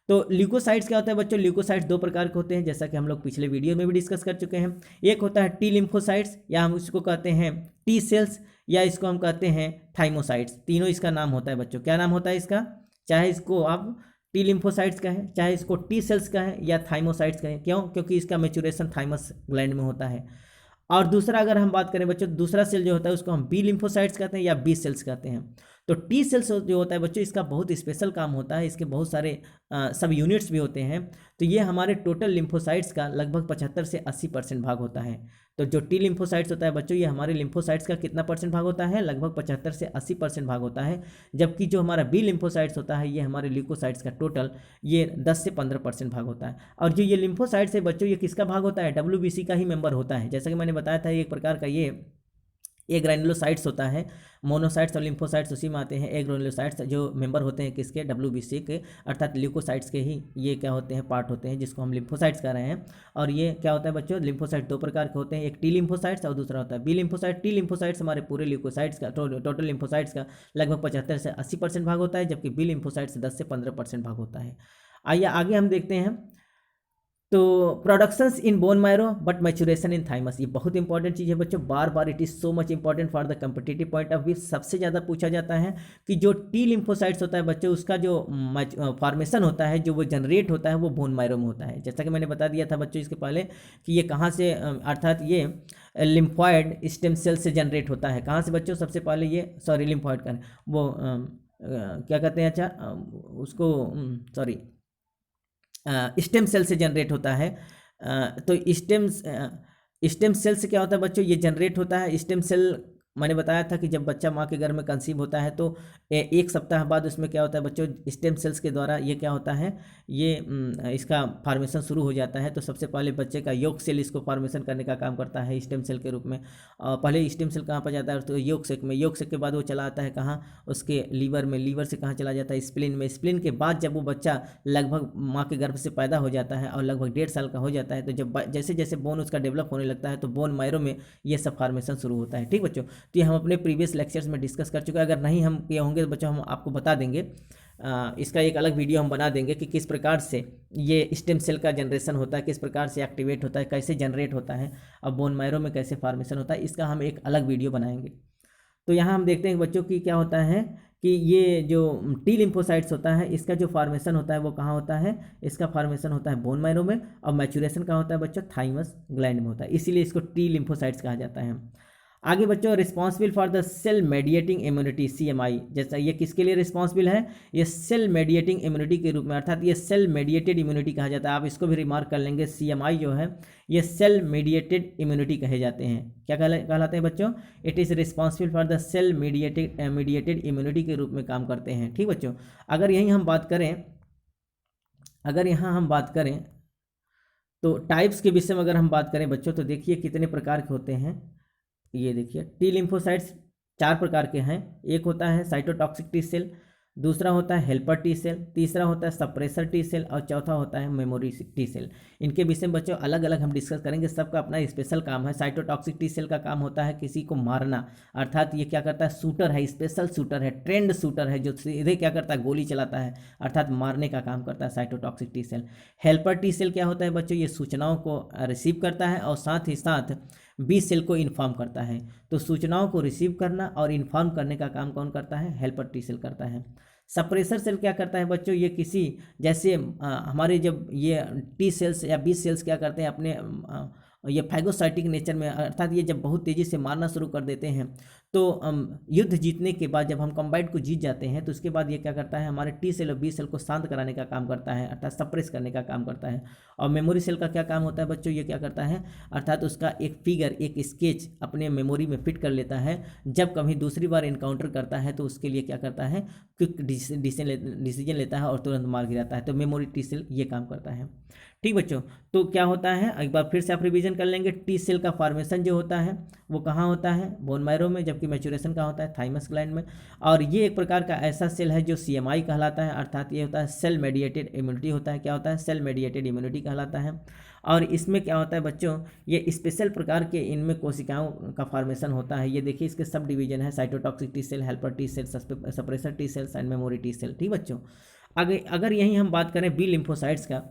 तो ल्यूकोसाइट्स क्या होता है बच्चों, ल्यूकोसाइट्स दो प्रकार के होते हैं, जैसा कि हम लोग पिछले वीडियो में भी डिस्कस कर चुके हैं। एक होता है टी लिम्फोसाइट्स, या हम उसको कहते हैं टी सेल्स, या इसको हम कहते हैं थाइमोसाइट्स। तीनों इसका नाम होता है बच्चों। क्या नाम होता है इसका, चाहे इसको आप टी लिम्फोसाइट्स कहें, चाहे इसको टी सेल्स कहें या थाइमोसाइट्स कहें। क्यों? क्योंकि इसका मैच्योरेशन थाइमस ग्लैंड में होता है। और दूसरा अगर हम बात करें बच्चों, दूसरा सेल जो होता है उसको हम बी लिम्फोसाइट्स कहते हैं या बी सेल्स कहते हैं। तो टी सेल्स जो होता है बच्चों, इसका बहुत स्पेशल काम होता है, इसके बहुत सारे सब यूनिट्स भी होते हैं। तो ये हमारे टोटल लिम्फोसाइट्स का लगभग 75 से 80% भाग होता है। तो जो टी लिम्फोसाइट्स होता है बच्चों, ये हमारे लिम्फोसाइट्स का कितना परसेंट भाग होता है, लगभग 75 से 80% भाग होता है। जबकि जो हमारा बी लिम्फोसाइट्स होता है, ये हमारे ल्यूकोसाइट्स का टोटल ये 10 से 15% भाग होता है। और जो ये लिम्फोसाइट्स है बच्चों, ये किसका भाग होता है, WBC का ही मेंबर होता है। जैसा कि मैंने बताया था, एक प्रकार का ये ए ग्रैनुलोसाइट्स होता है, मोनोसाइट्स और लिम्फोसाइट्स उसी में आते हैं। ए ग्रैनुलोसाइट्स जो मेंबर होते हैं किसके, WBC के, अर्थात ल्यूकोसाइट्स के ही ये क्या होते हैं, पार्ट होते हैं, जिसको हम लिम्फोसाइट्स कह रहे हैं। और ये क्या होता है बच्चों, लिम्फोसाइट दो प्रकार के होते हैं, एक टी लिम्फोसाइट्स और दूसरा होता है बी लिम्फोसाइट। टी लिम्फोसाइट्स हमारे पूरे ल्यूकोसाइट्स का टोटल लिम्फोसाइट्स का लगभग 75 से 80% भाग होता है, जबकि बी लिम्फोसाइट्स 10 से 15% भाग होता है। आइए आगे हम देखते हैं। तो productions in bone marrow but maturation in thymus, ये बहुत इंपॉर्टेंट चीज़ है बच्चों, बार बार it is so much important for the competitive point of view. सबसे ज़्यादा पूछा जाता है कि जो टी लिम्फोसाइट्स होता है बच्चों, उसका जो फॉर्मेशन होता है, जो वो जनरेट होता है, वो बोन मैरो में होता है। जैसा कि मैंने बता दिया था बच्चों इसके पहले कि ये कहाँ से, अर्थात ये लिम्फॉइड स्टेम सेल से जनरेट होता है। कहाँ से बच्चों, सबसे पहले ये लिम्फॉइड का वो क्या कहते हैं, अच्छा उसको स्टेम सेल से जनरेट होता है। तो स्टेम सेल से क्या होता है बच्चों, ये जनरेट होता है। स्टेम सेल मैंने बताया था कि जब बच्चा माँ के गर्भ में कंसीव होता है तो एक सप्ताह बाद उसमें क्या होता है बच्चों, स्टेम सेल्स के द्वारा ये क्या होता है, ये इसका फॉर्मेशन शुरू हो जाता है। तो सबसे पहले बच्चे का योग सेल इसको फॉर्मेशन करने का काम करता है स्टेम सेल के रूप में। पहले स्टेम सेल कहाँ पर जाता है, तो योग सेक में, योग सेक के बाद वो चला आता है कहाँ, उसके लीवर में, लीवर से कहाँ चला जाता है, स्प्लीन में, स्प्लीन के बाद जब वो बच्चा लगभग माँ के गर्भ से पैदा हो जाता है और लगभग 1.5 साल का हो जाता है, तो जब जैसे जैसे बोन उसका डेवलप होने लगता है तो बोन मैरो में ये सब फॉर्मेशन शुरू होता है। ठीक बच्चों, तो ये हम अपने प्रीवियस लेक्चर्स में डिस्कस कर चुके हैं। अगर नहीं हम किए होंगे तो बच्चों हम आपको बता देंगे, इसका एक अलग वीडियो हम बना देंगे कि किस प्रकार से ये स्टेम सेल का जनरेशन होता है, किस प्रकार से एक्टिवेट होता है, कैसे जनरेट होता है, और बोन मैरो में कैसे फॉर्मेशन होता है, इसका हम एक अलग वीडियो बनाएंगे। तो यहाँ हम देखते हैं बच्चों की क्या होता है कि ये जो टी लिम्फोसाइट्स होता है, इसका जो फॉर्मेशन होता है वो कहाँ होता है, इसका फॉर्मेशन होता है बोन मैरो में, और मैचुरेशन कहाँ होता है बच्चों, थाइमस ग्लैंड में होता है, इसीलिए इसको टी लिम्फोसाइट्स कहा जाता है। आगे बच्चों, responsible for the cell mediating immunity, CMI, जैसा ये किसके लिए रिस्पॉन्सिबल है, ये सेल मेडिएटिंग इम्यूनिटी के रूप में, अर्थात ये सेल मेडिएटेड इम्यूनिटी कहा जाता है। आप इसको भी रिमार्क कर लेंगे, CMI जो है ये सेल मेडिएटेड इम्यूनिटी कहे जाते हैं। क्या कहलाते हैं बच्चों, it is responsible for the cell mediated immunity के रूप में काम करते हैं। ठीक बच्चों, अगर यहीं हम बात करें, अगर यहाँ हम बात करें तो टाइप्स के विषय में अगर हम बात करें बच्चों, तो देखिए कितने प्रकार के होते हैं। ये देखिए टी लिम्फोसाइट्स 4 प्रकार के हैं। एक होता है साइटोटॉक्सिक टी सेल, दूसरा होता है हेल्पर टी सेल, तीसरा होता है सप्रेसर टी सेल, और चौथा होता है मेमोरी टी सेल। इनके विषय में बच्चों अलग अलग हम डिस्कस करेंगे, सबका अपना स्पेशल काम है। साइटोटॉक्सिक टी सेल का काम होता है किसी को मारना, अर्थात ये क्या करता है, शूटर है, स्पेशल शूटर है, ट्रेंड शूटर है, जो सीधे क्या करता है, गोली चलाता है, अर्थात मारने का काम करता है cytotoxic T cell. Helper T cell क्या होता है बच्चों, ये सूचनाओं को रिसीव करता है और साथ ही साथ बी सेल को इन्फॉर्म करता है। तो सूचनाओं को रिसीव करना और इन्फॉर्म करने का काम कौन करता है, हेल्पर टी सेल करता है। सप्रेसर सेल क्या करता है बच्चों, ये किसी जैसे हमारे जब ये टी सेल्स या बी सेल्स क्या करते हैं अपने ये फैगोसाइटिक नेचर में, अर्थात ये जब बहुत तेज़ी से मारना शुरू कर देते हैं तो युद्ध जीतने के बाद जब हम कॉम्बैट को जीत जाते हैं तो उसके बाद ये क्या करता है, हमारे टी सेल और बी सेल को शांत कराने का काम करता है, अर्थात सप्रेस करने का काम करता है। और मेमोरी सेल का क्या काम होता है बच्चों, ये क्या करता है, अर्थात उसका एक फिगर, एक स्केच अपने मेमोरी में फिट कर लेता है। जब कभी दूसरी बार इनकाउंटर करता है तो उसके लिए क्या करता है, क्विक डिसीजन लेता है और तुरंत मार गिराता है। तो मेमोरी टी सेल ये काम करता है। ठीक बच्चों, तो क्या होता है, एक बार फिर से आप रिवीजन कर लेंगे। टी सेल का फॉर्मेशन जो होता है वो कहाँ होता है, बोन मैरो में, जबकि मैचुरेशन कहाँ होता है, थाइमस ग्लैंड में। और ये एक प्रकार का ऐसा सेल है जो CMI कहलाता है, अर्थात ये होता है सेल मेडिएटेड इम्यूनिटी होता है। क्या होता है, सेल मेडिएटेड इम्यूनिटी कहलाता है। और इसमें क्या होता है बच्चों, ये स्पेशल प्रकार के इनमें कोशिकाओं का फॉर्मेशन होता है। ये देखिए इसके सब डिवीजन है, cytotoxic T cell, helper T cell, suppressor T cells and memory T cell. ठीक बच्चों, आगे अगर यहीं हम बात करें बी लिम्फोसाइट्स का,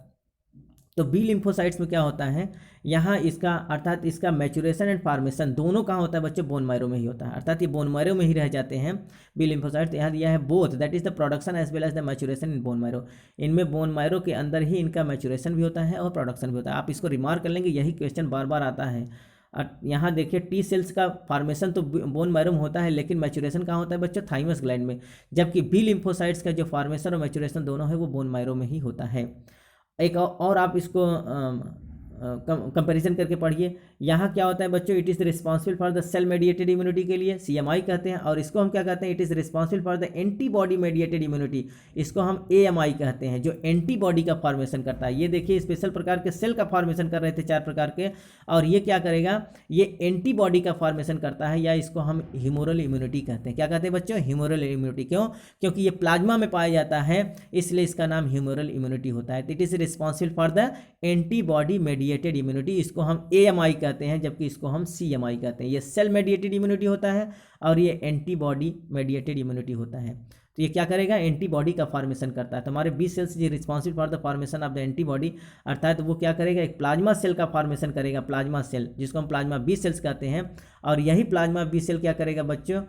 तो बी लिम्फोसाइट्स में क्या होता है, यहाँ इसका अर्थात इसका मैचुरेशन एंड फॉर्मेशन दोनों कहाँ होता है बच्चों, बोन मैरो में ही होता है, अर्थात ये बोन मैरो में ही रह जाते हैं बी लिम्फोसाइट्स। यहाँ दिया है both, that is the production as well as the maturation in bone marrow. इनमें बोन मैरो के अंदर ही इनका मैचुरेशन भी होता है और प्रोडक्शन भी होता है। आप इसको रिमार्क कर लेंगे, यही क्वेश्चन बार बार आता है। यहाँ देखिए टी सेल्स का फॉर्मेशन तो बोन मैरो में होता है, लेकिन मैचुरेशन कहाँ होता है बच्चों, थाइमस ग्लैंड में। जबकि बी लिम्फोसाइट्स का जो फॉर्मेशन और मैचुरेशन दोनों है वो बोन मैरो में ही होता है। एक और आप इसको कंपैरिजन करके पढ़िए। यहाँ क्या होता है बच्चों, it is responsible for the cell mediated immunity के लिए CMI कहते हैं, और इसको हम क्या कहते हैं, it is responsible for the antibody mediated immunity, इसको हम AMI कहते हैं, जो एंटीबॉडी का फॉर्मेशन करता है। ये देखिए स्पेशल प्रकार के सेल का फॉर्मेशन कर रहे थे 4 प्रकार के, और ये क्या करेगा, ये एंटीबॉडी का फॉर्मेशन करता है, या इसको हम ह्यूमोरल इम्यूनिटी कहते हैं। क्या कहते हैं बच्चों, ह्यूमोरल इम्यूनिटी। क्यों? क्योंकि ये प्लाज्मा में पाया जाता है, इसलिए इसका नाम ह्यूमोरल इम्यूनिटी होता है। It is responsible for the antibody mediated immunity, इसको हम AMI कहते हैं, जबकि इसको हम CMI कहते हैं। ये सेल मेडिएटेड इम्यूनिटी होता है और ये एंटीबॉडी मेडिएटेड इम्यूनिटी होता है। तो ये क्या करेगा, एंटीबॉडी का फॉर्मेशन करता है। तो हमारे बी सेल्स ये responsible for the formation of the antibody, अर्थात वो क्या करेगा, एक प्लाज्मा सेल का फॉर्मेशन करेगा, प्लाज्मा सेल, जिसको हम प्लाज्मा बी सेल्स कहते हैं। और यही प्लाज्मा बी सेल क्या करेगा बच्चों,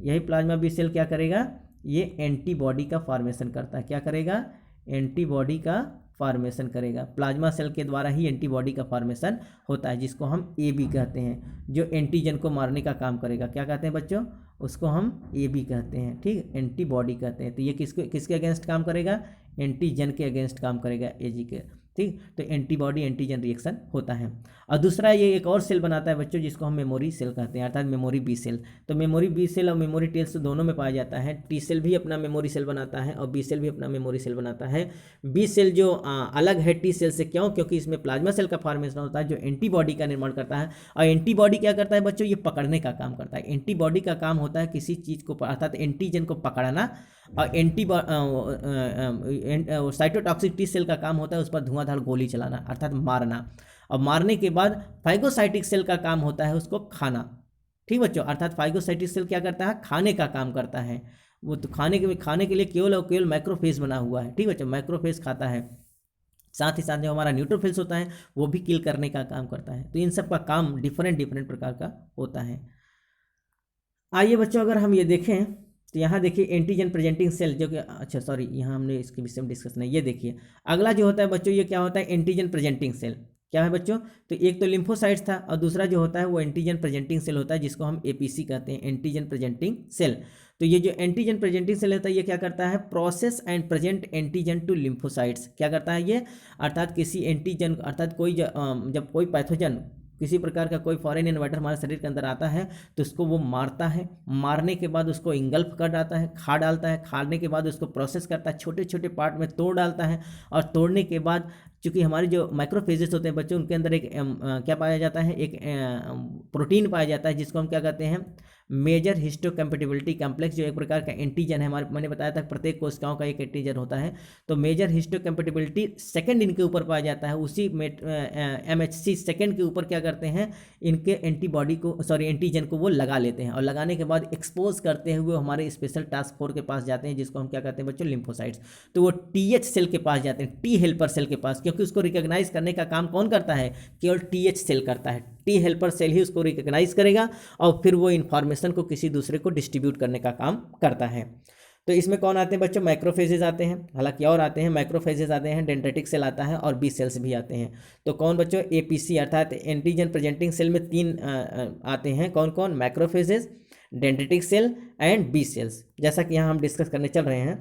यही प्लाज्मा बी सेल क्या करेगा, ये एंटीबॉडी का फॉर्मेशन करता है। क्या करेगा, एंटीबॉडी का फॉर्मेशन करेगा। प्लाज्मा सेल के द्वारा ही एंटीबॉडी का फॉर्मेशन होता है, जिसको हम AB कहते हैं, जो एंटीजन को मारने का काम करेगा। क्या कहते हैं बच्चों, उसको हम AB कहते हैं, ठीक, एंटीबॉडी कहते हैं। तो ये किसके अगेंस्ट काम करेगा, एंटीजन के अगेंस्ट काम करेगा, AG के, ठीक। तो एंटीबॉडी एंटीजन रिएक्शन होता है। और दूसरा ये एक और सेल बनाता है बच्चों, जिसको हम मेमोरी सेल कहते हैं, अर्थात मेमोरी बी सेल। तो मेमोरी बी सेल और मेमोरी टी सेल दोनों में पाया जाता है। T सेल भी अपना मेमोरी सेल बनाता है और बी सेल भी अपना मेमोरी सेल बनाता है। बी सेल जो अलग है T सेल से, क्यों? क्योंकि इसमें प्लाज्मा सेल का फॉर्मेशन होता है, जो एंटीबॉडी का निर्माण करता है। और एंटीबॉडी क्या करता है बच्चों, ये पकड़ने का काम करता है। एंटीबॉडी का काम होता है किसी चीज़ को, अर्थात एंटीजन को पकड़ना, और साइटोटॉक्सिक T सेल का काम होता है उस पर धुआंधार गोली चलाना, अर्थात मारना। और मारने के बाद फाइगोसाइटिक सेल का काम होता है उसको खाना, ठीक बच्चों। अर्थात फाइगोसाइटिक सेल क्या करता है, खाने का काम करता है। वो तो खाने के लिए केवल और केवल मैक्रोफेज बना हुआ है, ठीक बच्चों, मैक्रोफेज खाता है। साथ ही साथ जो हमारा न्यूट्रोफिल्स होता है वो भी किल करने का काम करता है। तो इन सब का काम डिफरेंट प्रकार का होता है। आइए बच्चों, अगर हम ये देखें तो यहाँ देखिए एंटीजन प्रेजेंटिंग सेल, जो कि यहाँ हमने इसके विषय में डिस्कस नहीं। ये देखिए अगला जो होता है बच्चों, ये क्या होता है, एंटीजन प्रेजेंटिंग सेल। क्या है बच्चों, तो एक तो लिम्फोसाइट्स था और दूसरा जो होता है वो एंटीजन प्रेजेंटिंग सेल होता है, जिसको हम APC कहते हैं, एंटीजन प्रेजेंटिंग सेल। तो ये जो एंटीजन प्रेजेंटिंग सेल होता है, ये क्या करता है, process and present antigen to lymphocytes. क्या करता है ये, अर्थात किसी एंटीजन, अर्थात कोई जब कोई पैथोजन, किसी प्रकार का कोई फॉरेन इन्वाइटर हमारे शरीर के अंदर आता है तो उसको वो मारता है। मारने के बाद उसको इंगल्फ कर डालता है, खा डालता है। खाने के बाद उसको प्रोसेस करता है, छोटे छोटे पार्ट में तोड़ डालता है। और तोड़ने के बाद चूँकि हमारे जो माइक्रोफेजेस होते हैं बच्चों, उनके अंदर एक क्या पाया जाता है, एक प्रोटीन पाया जाता है, जिसको हम क्या कहते हैं, मेजर हिस्टोकम्पेटिबिलिटी कॉम्प्लेक्स, जो एक प्रकार का एंटीजन है। हमारे मैंने बताया था प्रत्येक कोशिकाओं का एक एंटीजन होता है। तो मेजर हिस्टोकम्पेटिबिलिटी सेकंड इनके ऊपर पाया जाता है। उसी MHC सेकंड के ऊपर क्या करते हैं, इनके एंटीजन को वो लगा लेते हैं, और लगाने के बाद एक्सपोज करते हुए हमारे स्पेशल टास्क फोर्स के पास जाते हैं, जिसको हम क्या कहते हैं बच्चों, लिम्फोसाइट्स। तो वो TH सेल के पास जाते हैं, T हेल्पर सेल के पास, क्योंकि उसको रिकॉग्नाइज करने का काम कौन करता है, केवल TH सेल करता है। T हेल्पर सेल ही उसको रिकॉग्नाइज करेगा और फिर वो इन्फॉर्मेशन को किसी दूसरे को डिस्ट्रीब्यूट करने का काम करता है। तो इसमें कौन आते हैं बच्चों, माइक्रोफेजेस आते हैं, हालांकि और आते हैं, माइक्रोफेजेस आते हैं, डेंड्रिटिक सेल आता है और बी सेल्स भी आते हैं। तो कौन बच्चों, APC अर्थात एंटीजन प्रेजेंटिंग सेल में 3 आते हैं, कौन कौन, microphages, dendritic cell and B cells. जैसा कि यहाँ हम डिस्कस करने चल रहे हैं,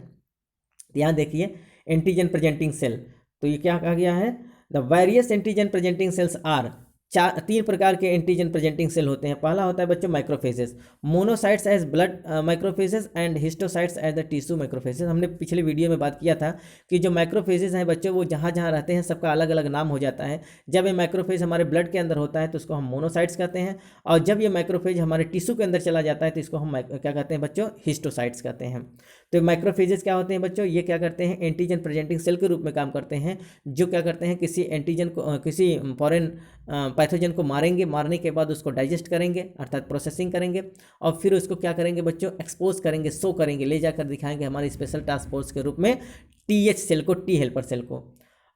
यहाँ देखिए एंटीजन प्रेजेंटिंग सेल। तो ये क्या कहा गया है, the various antigen presenting cells are, 3 प्रकार के एंटीजन प्रेजेंटिंग सेल होते हैं। पहला होता है बच्चों microphages, monocytes as blood microphages and histocytes as the tissue microphages. हमने पिछले वीडियो में बात किया था कि जो माइक्रोफेजेस हैं बच्चों, वो जहाँ जहाँ रहते हैं सबका अलग अलग नाम हो जाता है। जब ये माइक्रोफेज हमारे ब्लड के अंदर होता है तो उसको हम मोनोसाइट्स कहते हैं, और जब ये माइक्रोफेज हमारे टिश्यू के अंदर चला जाता है तो इसको हम क्या कहते हैं बच्चों, हिस्टोसाइट्स कहते हैं। तो माइक्रोफेजेस क्या होते हैं बच्चों, ये क्या करते हैं, एंटीजन प्रेजेंटिंग सेल के रूप में काम करते हैं, जो क्या करते हैं, किसी एंटीजन को, किसी फॉरेन पैथोजन को मारेंगे, मारने के बाद उसको डाइजेस्ट करेंगे, अर्थात प्रोसेसिंग करेंगे, और फिर उसको क्या करेंगे बच्चों, एक्सपोज करेंगे, शो करेंगे, ले जाकर दिखाएंगे हमारे स्पेशल टास्क फोर्स के रूप में TH सेल को, T हेल्पर सेल को।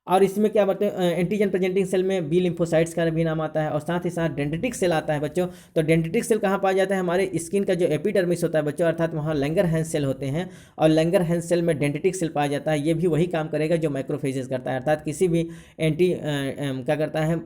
और इसमें क्या बताते हैं, एंटीजन प्रेजेंटिंग सेल में बी लिम्फोसाइट्स का भी नाम आता है, और साथ ही साथ डेंड्रिटिक सेल आता है बच्चों। तो डेंड्रिटिक सेल कहाँ पाया जाता है, हमारे स्किन का जो एपिडर्मिस होता है बच्चों, अर्थात वहाँ लैंगरहैंस सेल होते हैं, और लैंगरहैंस सेल में डेंड्रिटिक सेल पाया जाता है। ये भी वही काम करेगा जो माइक्रोफेजेस करता है, अर्थात किसी भी क्या करता है,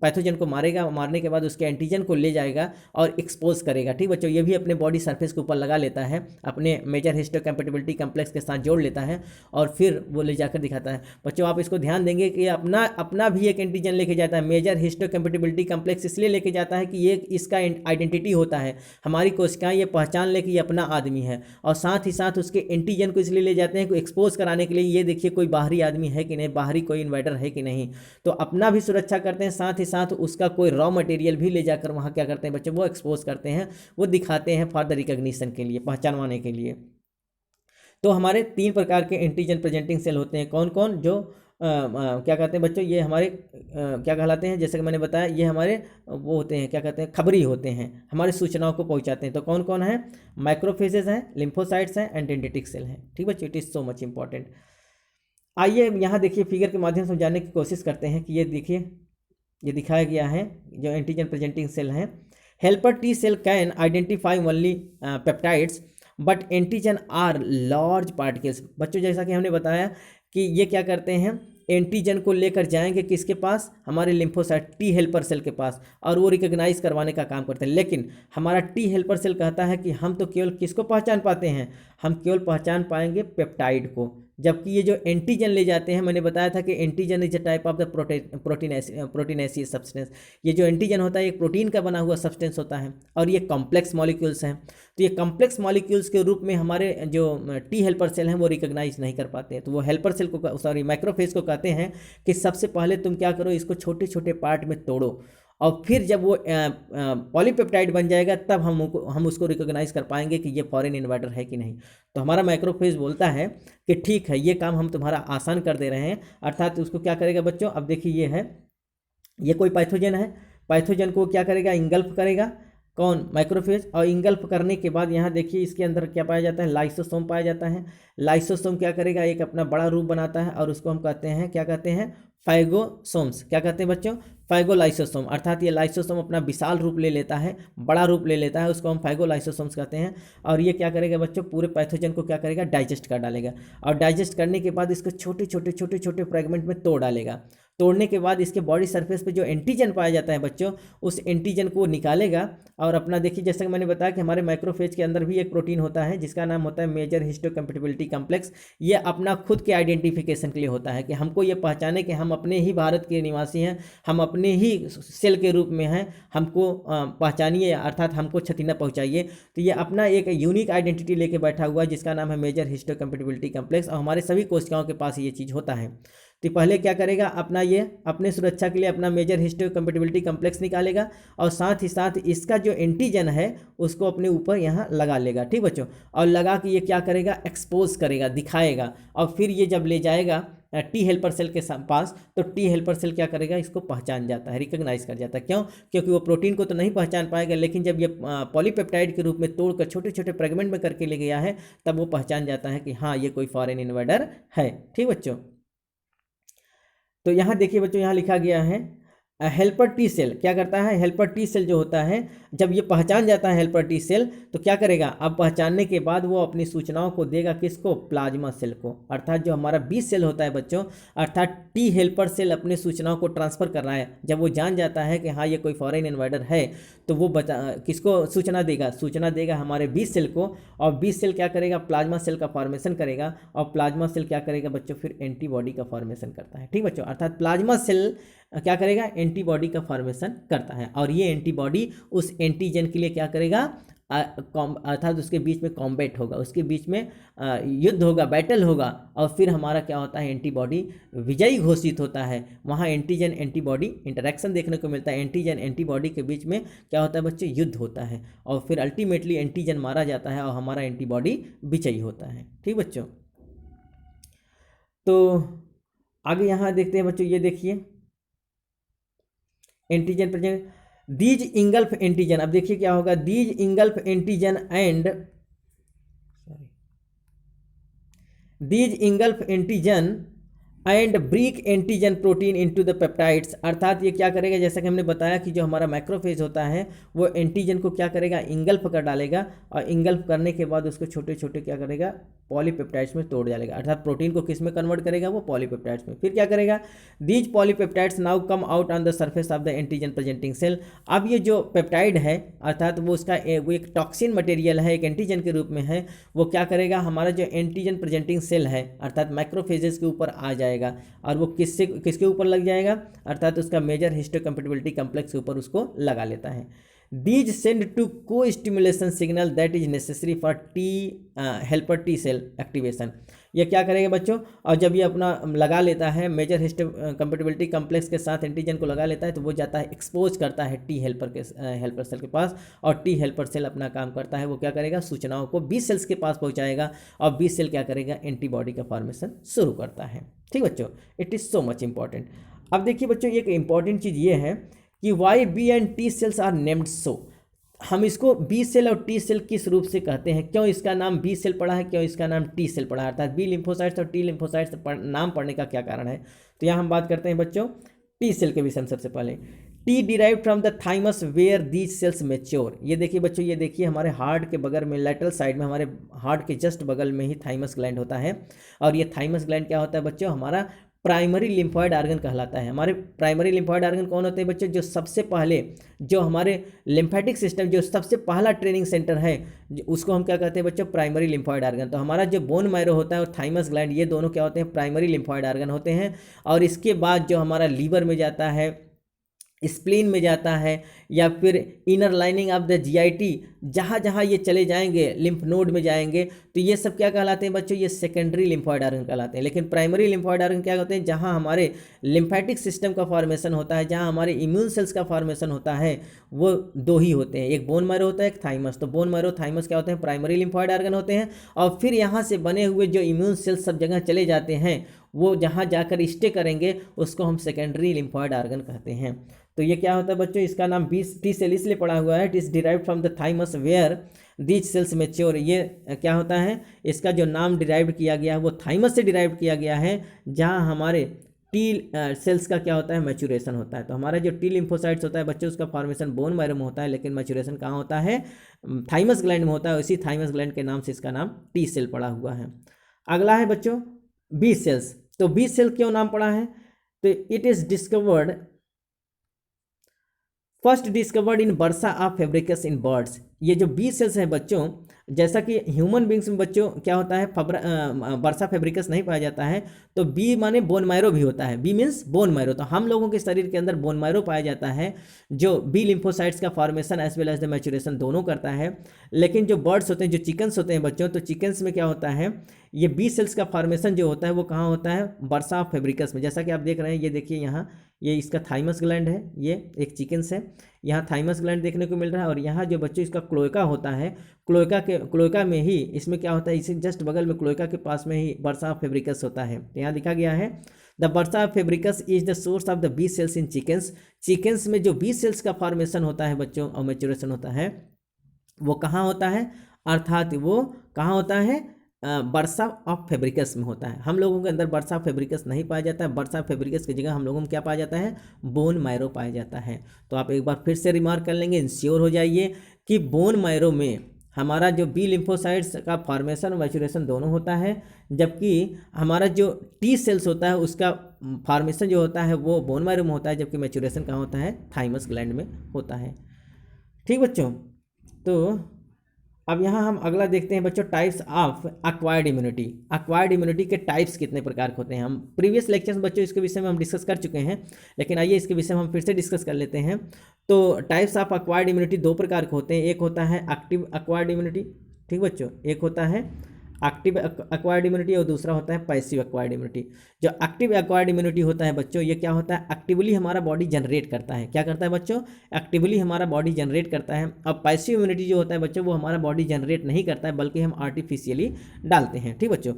पैथोजन को मारेगा, मारने के बाद उसके एंटीजन को ले जाएगा और एक्सपोज करेगा, ठीक बच्चों। ये भी अपने बॉडी सर्फेस के ऊपर लगा लेता है, अपने मेजर हिस्टोकम्पेटिबिलिटी कॉम्प्लेक्स के साथ जोड़ लेता है, और फिर वो ले जाकर दिखाता है। बच्चों आप इसको ध्यान देंगे कि अपना अपना भी एक एंटीजन लेके जाता है। मेजर हिस्टोकम्पैटिबिलिटी कॉम्प्लेक्स इसलिए लेके जाता है कि ये इसका आइडेंटिटी होता है, हमारी कोशिकाएं ये पहचान ले कि ये अपना आदमी है, और साथ ही साथ उसके एंटीजन को इसलिए ले जाते हैं कि एक्सपोज कराने के लिए, ये देखिए कोई बाहरी आदमी है कि नहीं, बाहरी कोई इन्वाइडर है कि नहीं। तो अपना भी सुरक्षा करते हैं, साथ ही साथ उसका कोई रॉ मटेरियल भी ले जाकर वहाँ क्या करते हैं बच्चों, वो एक्सपोज करते हैं, वो दिखाते हैं फॉर द रिकॉग्निशन के लिए, पहचानवाने के लिए। तो हमारे 3 प्रकार के एंटीजन प्रेजेंटिंग सेल होते हैं। कौन कौन? जो क्या कहते हैं बच्चों, ये हमारे क्या कहलाते हैं, जैसे कि मैंने बताया, ये हमारे वो होते हैं, क्या कहते हैं, खबरी होते हैं, हमारे सूचनाओं को पहुंचाते हैं। तो कौन कौन है? माइक्रोफेजेस हैं, लिम्फोसाइट्स हैं, एंड डेंड्रिटिक सेल हैं। ठीक बच्चों, it is so much important. आइए यहाँ देखिए फिगर के माध्यम से समझाने की कोशिश करते हैं कि ये देखिए, ये दिखाया गया है जो एंटीजन प्रेजेंटिंग सेल हैं। Helper T cell can identify only peptides but antigen are large particles. बच्चों जैसा कि हमने बताया कि ये क्या करते हैं, एंटीजन को लेकर जाएंगे किसके पास, हमारे लिम्फोसाइट टी हेल्पर सेल के पास, और वो रिकॉग्नाइज करवाने का काम करते हैं। लेकिन हमारा टी हेल्पर सेल कहता है कि हम तो केवल किसको पहचान पाते हैं, हम केवल पहचान पाएंगे पेप्टाइड को, जबकि ये जो एंटीजन ले जाते हैं, मैंने बताया था कि antigen is a type of the proteinaceous substance. ये जो एंटीजन होता है एक प्रोटीन का बना हुआ सब्सटेंस होता है, और ये कॉम्प्लेक्स मॉलिक्यूल्स हैं। तो ये कॉम्प्लेक्स मॉलिक्यूल्स के रूप में हमारे जो टी हेल्पर सेल हैं वो रिकॉग्नाइज नहीं कर पाते हैं। तो वो हेल्पर सेल को, सॉरी, माइक्रोफेज को कहते हैं कि सबसे पहले तुम क्या करो, इसको छोटे छोटे पार्ट में तोड़ो, और फिर जब वो पॉलीपेप्टाइड बन जाएगा तब हम उसको रिकॉग्नाइज कर पाएंगे कि ये फॉरेन इन्वाइडर है कि नहीं। तो हमारा माइक्रोफेज बोलता है कि ठीक है, ये काम हम तुम्हारा आसान कर दे रहे हैं। अर्थात उसको क्या करेगा बच्चों, अब देखिए ये है, ये कोई पैथोजन है, पैथोजन को क्या करेगा, इंगल्फ करेगा, कौन, माइक्रोफेज। और इंगल्फ करने के बाद यहाँ देखिए इसके अंदर क्या पाया जाता है, लाइसोसोम पाया जाता है। लाइसोसोम क्या करेगा, एक अपना बड़ा रूप बनाता है, और उसको हम कहते हैं, क्या कहते हैं, फाइगोसोम्स। क्या कहते हैं बच्चों, फाइगोलाइसोसोम। अर्थात ये लाइसोसोम अपना विशाल रूप ले लेता है, बड़ा रूप ले लेता है, उसको हम फाइगोलाइसोसोम्स कहते हैं। और ये क्या करेगा बच्चों, पूरे पैथोजन को क्या करेगा, डाइजेस्ट कर डालेगा, और डाइजेस्ट करने के बाद इसको छोटे छोटे फ्रेगमेंट में तोड़ डालेगा। तोड़ने के बाद इसके बॉडी सरफेस पे जो एंटीजन पाया जाता है बच्चों, उस एंटीजन को निकालेगा, और अपना देखिए, जैसे कि मैंने बताया कि हमारे माइक्रोफेज के अंदर भी एक प्रोटीन होता है जिसका नाम होता है मेजर हिस्टोकम्पैटिबिलिटी कॉम्प्लेक्स। ये अपना खुद के आइडेंटिफिकेशन के लिए होता है कि हमको ये पहचाने कि हम अपने ही भारत के निवासी हैं, हम अपने ही सेल के रूप में हैं, हमको पहचानिए, अर्थात हमको क्षति न पहुंचाइए। तो ये अपना एक यूनिक आइडेंटिटी लेके बैठा हुआ है जिसका नाम है मेजर हिस्टोकम्पैटिबिलिटी कॉम्प्लेक्स, और हमारे सभी कोशिकाओं के पास ये चीज़ होता है। तो पहले क्या करेगा, अपना ये अपने सुरक्षा के लिए अपना मेजर हिस्टोकम्पैटिबिलिटी कॉम्प्लेक्स निकालेगा, और साथ ही साथ इसका जो एंटीजन है उसको अपने ऊपर यहाँ लगा लेगा। ठीक बच्चों, और लगा के ये क्या करेगा, एक्सपोज करेगा, दिखाएगा, और फिर ये जब ले जाएगा टी हेल्पर सेल के पास, तो टी हेल्पर सेल क्या करेगा, इसको पहचान जाता है, रिकॉग्नाइज कर जाता है। क्यों? क्योंकि वो प्रोटीन को तो नहीं पहचान पाएगा, लेकिन जब ये पॉलीपेप्टाइड के रूप में तोड़कर छोटे छोटे फ्रेगमेंट में करके ले गया है, तब वो पहचान जाता है कि हाँ ये कोई फॉरेन इन्वाइडर है। ठीक बच्चों, तो यहाँ देखिए बच्चों, यहाँ लिखा गया है हेल्पर टी सेल क्या करता है, हेल्पर टी सेल जो होता है, जब ये पहचान जाता है हेल्पर टी सेल, तो क्या करेगा, अब पहचानने के बाद वो अपनी सूचनाओं को देगा किसको, प्लाज्मा सेल को। अर्थात जो हमारा बी सेल होता है बच्चों, अर्थात टी हेल्पर सेल अपने सूचनाओं को ट्रांसफर कर रहा है। जब वो जान जाता है कि हाँ ये कोई फॉरेन इन्वाइडर है, तो वो किसको सूचना देगा, सूचना देगा हमारे बी सेल को, और बी सेल क्या करेगा, प्लाज्मा सेल का फॉर्मेशन करेगा, और प्लाज्मा सेल क्या करेगा बच्चों, फिर एंटीबॉडी का फॉर्मेशन करता है। ठीक बच्चों, अर्थात प्लाज्मा सेल क्या करेगा, एंटीबॉडी का फॉर्मेशन करता है, और ये एंटीबॉडी उस एंटीजन के लिए क्या करेगा, अर्थात उसके बीच में कॉम्बैट होगा, उसके बीच में युद्ध होगा, बैटल होगा, और फिर हमारा क्या होता है, एंटीबॉडी विजयी घोषित होता है। वहाँ एंटीजन एंटीबॉडी इंटरेक्शन देखने को मिलता है, एंटीजन एंटीबॉडी के बीच में क्या होता है बच्चों, युद्ध होता है, और फिर अल्टीमेटली एंटीजन मारा जाता है और हमारा एंटीबॉडी विजयी होता है। ठीक बच्चों, तो आगे यहाँ देखते हैं बच्चों, ये देखिए antigen present, these engulf antigen. अब देखिए क्या होगा, these engulf antigen and these engulf antigen and break antigen protein into the peptides. अर्थात ये क्या करेगा, जैसा कि हमने बताया कि जो हमारा माइक्रोफेज होता है वो एंटीजन को क्या करेगा, इंगल्फ कर डालेगा, और इंगल्फ करने के बाद उसको छोटे छोटे क्या करेगा, पॉलीपेप्टाइड्स में तोड़ डालेगा। अर्थात प्रोटीन को किस में कन्वर्ट करेगा, वो पॉलीपेप्टाइड्स में। फिर क्या करेगा, these polypeptides now come out on the surface of the antigen presenting cell. अब ये जो पेप्टाइड है, अर्थात वो उसका वो एक टॉक्सिन मटेरियल है, एक एंटीजन के रूप में है, वो क्या करेगा, हमारा जो एंटीजन प्रेजेंटिंग सेल है अर्थात माइक्रोफेजेस के ऊपर आ जाएगा, जाएगा और वो किसके ऊपर लग जाएगा, अर्थात उसका मेजर हिस्टोकम्पैटिबिलिटी कॉम्प्लेक्स के ऊपर उसको लगा लेता है। These send to co-stimulation signal that is necessary for helper T cell activation। ये क्या करेगा बच्चों, और जब ये अपना लगा लेता है मेजर हिस्टोकम्पैटिबिलिटी कॉम्प्लेक्स के साथ एंटीजन को लगा लेता है, तो वो जाता है एक्सपोज करता है टी हेल्पर सेल के पास, और टी हेल्पर सेल अपना काम करता है, वो क्या करेगा, सूचनाओं को बी सेल्स के पास पहुंचाएगा और बी सेल क्या करेगा, एंटीबॉडी का फॉर्मेशन शुरू करता है। ठीक बच्चों, it is so much important. अब देखिए बच्चों, एक इंपॉर्टेंट चीज़ ये है कि why B and T cells are named so. हम इसको बी सेल और टी सेल किस रूप से कहते हैं, क्यों इसका नाम बी सेल पड़ा है, क्यों इसका नाम टी सेल पड़ा है, अर्थात बी लिम्फोसाइट्स और टी लिम्फोसाइट्स नाम पड़ने का क्या कारण है। तो यहाँ हम बात करते हैं बच्चों टी सेल के विषय में। सबसे पहले T derive from the thymus where these cells mature. ये देखिए बच्चों, ये देखिए हमारे हार्ट के बगल में, लेटरल साइड में, हमारे हार्ट के जस्ट बगल में ही थाइमस ग्लैंड होता है। और ये थाइमस ग्लैंड क्या होता है बच्चों, हमारा प्राइमरी लिम्फॉइड आर्गन कहलाता है। हमारे प्राइमरी लिम्फॉइड आर्गन कौन होते हैं बच्चों, जो सबसे पहले, जो हमारे लिम्फेटिक सिस्टम, जो सबसे पहला ट्रेनिंग सेंटर है, उसको हम क्या कहते हैं बच्चों, प्राइमरी लिम्फॉइड आर्गन। तो हमारा जो बोन मैरो होता है और थाइमस ग्लैंड, ये दोनों क्या होते हैं, प्राइमरी लिम्फॉइड आर्गन होते हैं। और इसके बाद जो हमारा लीवर में जाता है, स्प्लीन में जाता है, या फिर inner lining of the GIT, जहाँ जहाँ ये चले जाएंगे, लिम्फ नोड में जाएंगे, तो ये सब क्या कहलाते हैं बच्चों, ये सेकेंडरी लिम्फॉइड आर्गन कहलाते हैं। लेकिन प्राइमरी लिम्फॉइड आर्गन क्या होते हैं, जहाँ हमारे लिम्फेटिक सिस्टम का फॉर्मेशन होता है, जहाँ हमारे इम्यून सेल्स का फॉर्मेशन होता है, वो दो ही होते हैं, एक बोन मैरो होता है, एक थाइमस। तो बोन मैरो थाइमस क्या होते हैं, प्राइमरी लिम्फॉइड आर्गन होते हैं। और फिर यहाँ से बने हुए जो इम्यून सेल्स सब जगह चले जाते हैं, वो जहाँ जाकर स्टे करेंगे, उसको हम सेकेंडरी लिम्फॉइड आर्गन कहते हैं। तो ये क्या होता है बच्चों, इसका नाम टी सेल इसलिए पड़ा हुआ है, it is derived from the thymus where these cells mature. ये क्या होता है, इसका जो नाम डिराइव किया गया है वो थाइमस से डिराइव किया गया है, जहाँ हमारे टी सेल्स का क्या होता है, मैच्योरेशन होता है। तो हमारा जो टी लिम्फोसाइट्स होता है बच्चों, उसका फॉर्मेशन बोन मैरो में होता है, लेकिन मैच्योरेशन कहाँ होता है, थाइमस ग्लैंड में होता है। इसी थाइमस ग्लैंड के नाम से इसका नाम टी सेल पड़ा हुआ है। अगला है बच्चों बी सेल्स। तो बी सेल क्यों नाम पड़ा है, तो it is discovered first discovered in bursa of Fabricius in birds. ये जो बी सेल्स हैं बच्चों, जैसा कि ह्यूमन बींग्स में बच्चों क्या होता है, बर्सा फेब्रिकस नहीं पाया जाता है, तो बी माने बोन मैरो भी होता है, बी मीन्स बोन मैरो। तो हम लोगों के शरीर के अंदर बोन मैरो पाया जाता है, जो बी लिम्फोसाइट्स का formation as well as the maturation दोनों करता है। लेकिन जो बर्ड्स होते हैं, जो चिकन्स होते हैं बच्चों, तो चिकन्स में क्या होता है, ये बी सेल्स का फॉर्मेशन जो होता है वो कहाँ होता है, बर्सा ऑफ फेब्रिकस में। जैसा कि आप देख रहे हैं, ये देखिए यहाँ, ये इसका थाइमस ग्लैंड है, ये एक चिकन्स है, यहाँ थाइमस ग्लैंड देखने को मिल रहा है। और यहाँ जो बच्चों इसका क्लोएका होता है, क्लोएका में ही इसमें क्या होता है, इसी जस्ट बगल में क्लोएका के पास में ही बर्सा ऑफ फेब्रिकस होता है। तो यहाँ लिखा गया है, the bursa of Fabricius is the source of the B cells in chickens. Chickens में जो बी सेल्स का फॉर्मेशन होता है बच्चों और मैच्योरेशन होता है, वो कहाँ होता है, अर्थात वो कहाँ होता है, बर्सा ऑफ फेब्रिकस में होता है। हम लोगों के अंदर बर्सा ऑफ फेब्रिकस नहीं पाया जाता है, बर्सा ऑफ फेब्रिकस की जगह हम लोगों में क्या पाया जाता है, बोन मैरो पाया जाता है। तो आप एक बार फिर से रिमार्क कर लेंगे, इंश्योर हो जाइए कि बोन मैरो में हमारा जो बी लिम्फोसाइट्स का फॉर्मेशन और मैच्योरेशन दोनों होता है, जबकि हमारा जो टी सेल्स होता है उसका फॉर्मेशन जो होता है वो बोन मैरो में होता है, जबकि मैच्योरेशन कहाँ होता है, थाइमस ग्लैंड में होता है। ठीक बच्चों, तो अब यहाँ हम अगला देखते हैं बच्चों, types of acquired immunity. Acquired immunity के टाइप्स कितने प्रकार के होते हैं। हम प्रीवियस लेक्चर्स बच्चों इसके विषय में हम डिस्कस कर चुके हैं, लेकिन आइए इसके विषय में हम फिर से डिस्कस कर लेते हैं। तो टाइप्स ऑफ एक्वायर्ड इम्यूनिटी दो प्रकार के होते हैं, एक होता है एक्टिव एक्वायर्ड इम्यूनिटी, ठीक बच्चों, एक होता है एक्टिव एक्वायर्ड इम्यूनिटी और दूसरा होता है पैसिव एक्वायर्ड इम्यूनिटी। जो एक्टिव एक्वायर्ड इम्यूनिटी होता है बच्चों, ये क्या होता है, एक्टिवली हमारा बॉडी जनरेट करता है। क्या करता है बच्चों, एक्टिवली हमारा बॉडी जनरेट करता है। अब पैसिव इम्यूनिटी जो होता है बच्चों, वो हमारा बॉडी जनरेट नहीं करता है, बल्कि हम आर्टिफिशियली डालते हैं। ठीक बच्चों,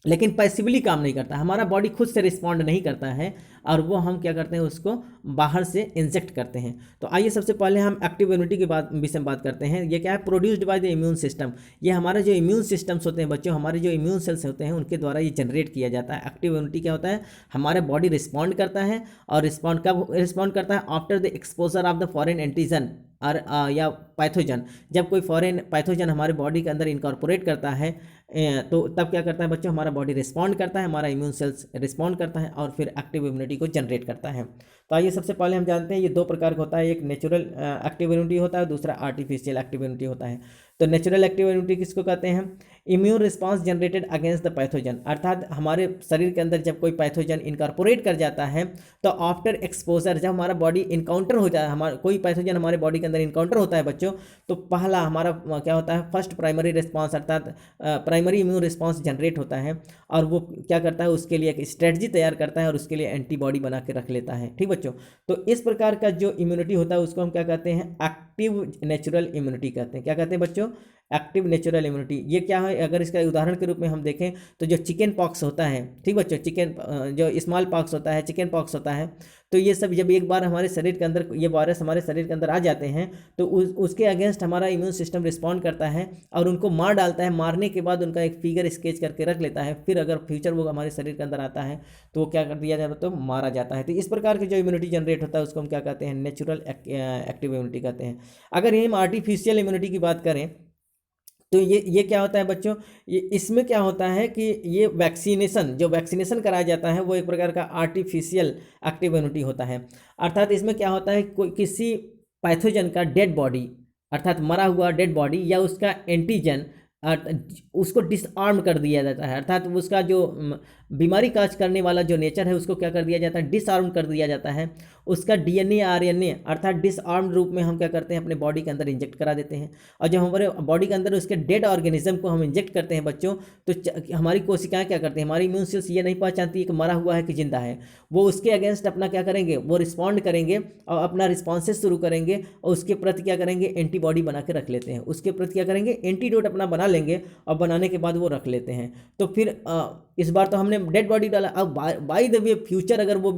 लेकिन पैसिवली काम नहीं करता, हमारा बॉडी खुद से रिस्पॉन्ड नहीं करता है, और वो हम क्या करते हैं, उसको बाहर से इंजेक्ट करते हैं। तो आइए सबसे पहले हम एक्टिव इम्यूनिटी के विषय में बात करते हैं। ये क्या है, produced by the immune system. ये हमारे जो इम्यून सिस्टम्स होते हैं बच्चों, हमारे जो इम्यून सेल्स होते हैं, उनके द्वारा ये जनरेट किया जाता है। एक्टिव इम्यूनिटी क्या होता है, हमारे बॉडी रिस्पॉन्ड करता है, और रिस्पॉन्ड कब रिस्पॉन्ड करता है, after the exposure of the foreign antigen और या पैथोजन। जब कोई फॉरेन पैथोजन हमारे बॉडी के अंदर इनकॉर्पोरेट करता है, तो तब क्या करता है बच्चों, हमारा बॉडी रिस्पॉन्ड करता है, हमारा इम्यून सेल्स रिस्पॉन्ड करता है और फिर एक्टिव इम्यूनिटी को जनरेट करता है। तो आइए सबसे पहले हम जानते हैं ये दो प्रकार का होता है, एक नेचुरल एक्टिव इम्यूनिटी होता है, दूसरा आर्टिफिशियल एक्टिव इम्यूनिटी होता है। तो नेचुरल एक्टिव इम्यूनिटी किसको कहते हैं? Immune response generated against the pathogen, अर्थात हमारे शरीर के अंदर जब कोई पैथोजन इनकॉर्पोरेट कर जाता है तो आफ्टर एक्सपोजर, जब हमारा बॉडी इनकाउंटर हो जाए, हमारा कोई पैथोजन हमारे बॉडी के अंदर इनकाउंटर होता है बच्चों, तो पहला हमारा क्या होता है, फर्स्ट प्राइमरी रिस्पांस अर्थात प्राइमरी इम्यून रिस्पांस जनरेट होता है और वो क्या करता है, उसके लिए एक स्ट्रेटजी तैयार करता है और उसके लिए एंटीबॉडी बना के रख लेता है। ठीक बच्चों, तो इस प्रकार का जो इम्यूनिटी होता है उसको हम क्या कहते हैं, एक्टिव नेचुरल इम्यूनिटी कहते हैं। क्या कहते हैं बच्चों? Active natural immunity. ये क्या है, अगर इसका उदाहरण के रूप में हम देखें तो जो चिकन पॉक्स होता है, ठीक बच्चों, चिकन जो स्मॉल पॉक्स होता है, चिकन पॉक्स होता है, तो ये सब जब एक बार हमारे शरीर के अंदर ये वायरस हमारे शरीर के अंदर आ जाते हैं तो उसके अगेंस्ट हमारा इम्यून सिस्टम रिस्पॉन्ड करता है और उनको मार डालता है। मारने के बाद उनका एक फिगर स्केच करके रख लेता है, फिर अगर फ्यूचर वो हमारे शरीर के अंदर आता है तो वो क्या कर दिया जाता है, तो मारा जाता है। तो इस प्रकार की जो इम्यूनिटी जनरेट होता है उसको हम क्या कहते हैं, नेचुरल एक्टिव इम्यूनिटी कहते हैं। अगर ये हम आर्टिफिशियल इम्यूनिटी की बात करें तो ये क्या होता है बच्चों, ये इसमें क्या होता है कि ये वैक्सीनेशन, जो वैक्सीनेशन कराया जाता है वो एक प्रकार का आर्टिफिशियल एक्टिव इम्यूनिटी होता है। अर्थात इसमें क्या होता है, कोई किसी पैथोजन का डेड बॉडी अर्थात मरा हुआ डेड बॉडी या उसका एंटीजन उसको डिसआर्म कर दिया जाता है, अर्थात उसका जो बीमारी काज करने वाला जो नेचर है उसको क्या कर दिया जाता है, डिसआर्म कर दिया जाता है। उसका डीएनए आरएनए अर्थात डिसआर्म्ड रूप में हम क्या करते हैं, अपने बॉडी के अंदर इंजेक्ट करा देते हैं। और जब हमारे बॉडी के अंदर उसके डेड ऑर्गेनिज्म को हम इंजेक्ट करते हैं बच्चों, तो हमारी कोशिकाएं क्या करते हैं, हमारी इम्यून सेल्स ये नहीं पहचानती है कि मरा हुआ है कि जिंदा है, वो उसके अगेंस्ट अपना क्या करेंगे, वो रिस्पॉन्ड करेंगे और अपना रिस्पॉन्सेस शुरू करेंगे और उसके प्रति क्या करेंगे, एंटीबॉडी बना के रख लेते हैं। उसके प्रति क्या करेंगे, एंटीडोट अपना बना लेंगे और बनाने के बाद वो रख लेते हैं। तो फिर इस बार तो हमने डेड बॉडी डाला, अब बाय द वे फ्यूचर अगर वो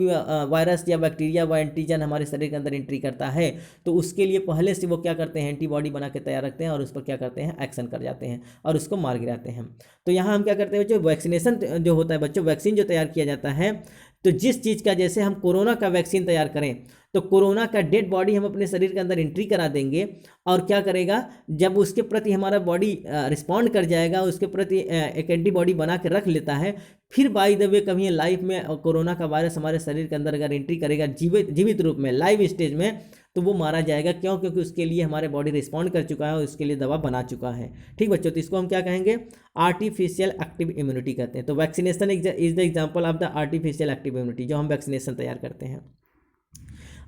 वायरस या बैक्टीरिया व एंटीजन हमारे शरीर के अंदर एंट्री करता है तो उसके लिए पहले से वो क्या करते हैं, एंटीबॉडी बना के तैयार रखते हैं और उस पर क्या करते हैं, एक्शन कर जाते हैं और उसको मार गिराते हैं। तो यहाँ हम क्या करते हैं बच्चों, वैक्सीनेशन जो होता है बच्चों, वैक्सीन जो तैयार किया जाता है, तो जिस चीज़ का, जैसे हम कोरोना का वैक्सीन तैयार करें तो कोरोना का डेड बॉडी हम अपने शरीर के अंदर एंट्री करा देंगे और क्या करेगा, जब उसके प्रति हमारा बॉडी रिस्पॉन्ड कर जाएगा, उसके प्रति एक एंटीबॉडी बना के रख लेता है, फिर बाय द वे कभी लाइफ में कोरोना का वायरस हमारे शरीर के अंदर अगर एंट्री करेगा जीवित रूप में, लाइव स्टेज में, तो वो मारा जाएगा। क्यों? क्योंकि उसके लिए हमारे बॉडी रिस्पॉन्ड कर चुका है और उसके लिए दवा बना चुका है। ठीक बच्चों, तो इसको हम क्या कहेंगे, आर्टिफिशियल एक्टिव इम्यूनिटी कहते हैं। तो vaccination is the example of the artificial active immunity, जो हम वैक्सीनेशन तैयार करते हैं।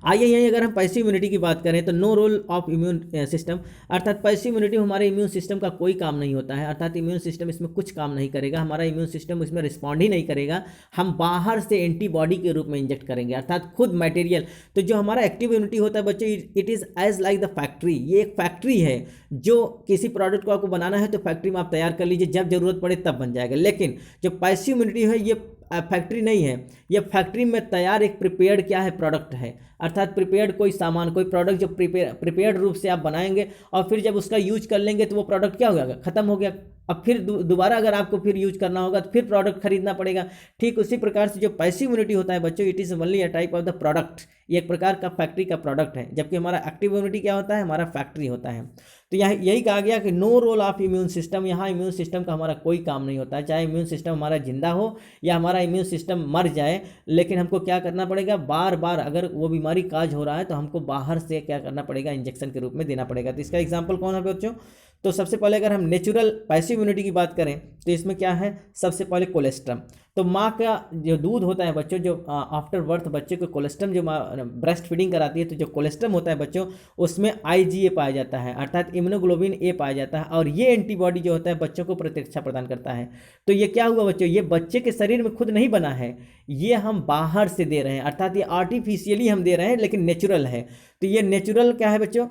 आइए यहीं अगर हम पैसिव इम्यूनिटी की बात करें तो no role of immune system, अर्थात पैसिव इम्यूनिटी हमारे इम्यून सिस्टम का कोई काम नहीं होता है, अर्थात इम्यून सिस्टम इसमें कुछ काम नहीं करेगा, हमारा इम्यून सिस्टम इसमें रिस्पॉन्ड ही नहीं करेगा। हम बाहर से एंटीबॉडी के रूप में इंजेक्ट करेंगे, अर्थात खुद मटेरियल। तो जो हमारा एक्टिव इम्यूनिटी होता है बच्चों, it is as like the factory, ये एक फैक्ट्री है। जो किसी प्रोडक्ट को आपको बनाना है तो फैक्ट्री में आप तैयार कर लीजिए, जब जरूरत पड़े तब बन जाएगा। लेकिन जो पैसिव इम्यूनिटी है ये फैक्ट्री नहीं है, ये फैक्ट्री में तैयार एक प्रिपेयर्ड क्या है, प्रोडक्ट है। अर्थात प्रिपेयर्ड कोई सामान, कोई प्रोडक्ट जो प्रिपेयर्ड रूप से आप बनाएंगे और फिर जब उसका यूज कर लेंगे तो वो प्रोडक्ट क्या हो गया, खत्म हो गया। अब फिर दोबारा अगर आपको फिर यूज करना होगा तो फिर प्रोडक्ट खरीदना पड़ेगा। ठीक उसी प्रकार से जो पैसिव इम्यूनिटी होता है बच्चों, it is only a type of the product, ये एक प्रकार का फैक्ट्री का प्रोडक्ट है। जबकि हमारा एक्टिव इम्यूनिटी क्या होता है, हमारा फैक्ट्री होता है। तो यहाँ यही कहा गया कि no role of immune system, यहाँ इम्यून सिस्टम का हमारा कोई काम नहीं होता है, चाहे इम्यून सिस्टम हमारा जिंदा हो या हमारा इम्यून सिस्टम मर जाए, लेकिन हमको क्या करना पड़ेगा, बार बार अगर वो बीमारी काज हो रहा है तो हमको बाहर से क्या करना पड़ेगा, इंजेक्शन के रूप में देना पड़ेगा। तो इसका एग्जाम्पल कौन है बच्चों, तो सबसे पहले अगर हम नेचुरल पैसिव इम्यूनिटी की बात करें तो इसमें क्या है, सबसे पहले कोलेस्ट्रम। तो माँ का जो दूध होता है बच्चों, जो आफ्टर बर्थ बच्चे को कोलेस्ट्रम, जो ब्रेस्ट फीडिंग कराती है, तो जो कोलेस्ट्रम होता है बच्चों उसमें IgA पाया जाता है, अर्थात इम्यूनोग्लोबिन A पाया जाता है, और ये एंटीबॉडी जो होता है बच्चों को प्रतिरक्षा प्रदान करता है। तो ये क्या हुआ बच्चों, ये बच्चे के शरीर में खुद नहीं बना है, ये हम बाहर से दे रहे हैं, अर्थात ये आर्टिफिशियली हम दे रहे हैं लेकिन नेचुरल है। तो ये नेचुरल क्या है बच्चों,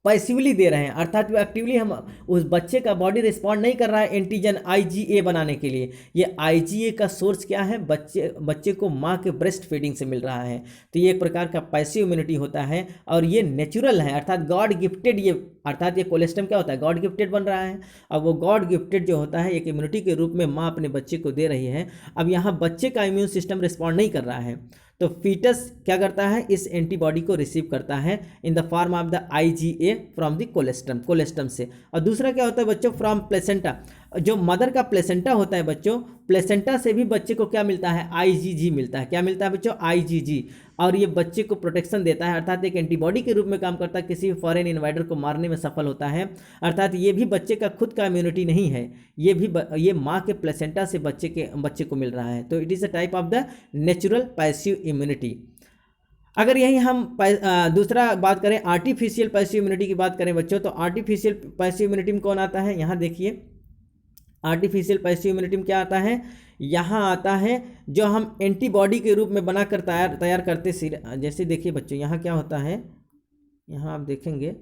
पैसिवली दे रहे हैं, अर्थात वो एक्टिवली हम उस बच्चे का बॉडी रिस्पॉन्ड नहीं कर रहा है एंटीजन IgA बनाने के लिए। ये IgA का सोर्स क्या है, बच्चे को माँ के ब्रेस्ट फीडिंग से मिल रहा है। तो ये एक प्रकार का पैसिव इम्यूनिटी होता है और ये नेचुरल है, अर्थात गॉड गिफ्टेड, ये अर्थात ये कोलेस्ट्रम क्या होता है, गॉड गिफ्टेड बन रहा है। अब वो गॉड गिफ्टेड जो होता है एक इम्यूनिटी के रूप में माँ अपने बच्चे को दे रही है। अब यहाँ बच्चे का इम्यून सिस्टम रिस्पॉन्ड नहीं कर रहा है तो फीटस क्या करता है, इस एंटीबॉडी को रिसीव करता है in the form of the IgA from the colostrum से। और दूसरा क्या होता है बच्चों, फ्रॉम प्लेसेंटा। जो मदर का प्लेसेंटा होता है बच्चों, प्लेसेंटा से भी बच्चे को क्या मिलता है, आईजीजी मिलता है। क्या मिलता है बच्चों, आईजीजी। और ये बच्चे को प्रोटेक्शन देता है, अर्थात एक एंटीबॉडी के रूप में काम करता है, किसी भी फॉरेन इन्वाइडर को मारने में सफल होता है। अर्थात ये भी बच्चे का खुद का इम्यूनिटी नहीं है, ये माँ के प्लेसेंटा से बच्चे को मिल रहा है। तो it is a type of the natural passive immunity. अगर यही हम दूसरा बात करें आर्टिफिशियल पैसिव इम्यूनिटी की बात करें बच्चों, तो आर्टिफिशियल पैसिव इम्यूनिटी में कौन आता है, यहाँ देखिए आर्टिफिशियल पैसिव इम्यूनिटी में क्या आता है, यहाँ आता है जो हम एंटीबॉडी के रूप में बनाकर तैयार करते। जैसे देखिए बच्चों, यहाँ क्या होता है, यहाँ आप देखेंगे,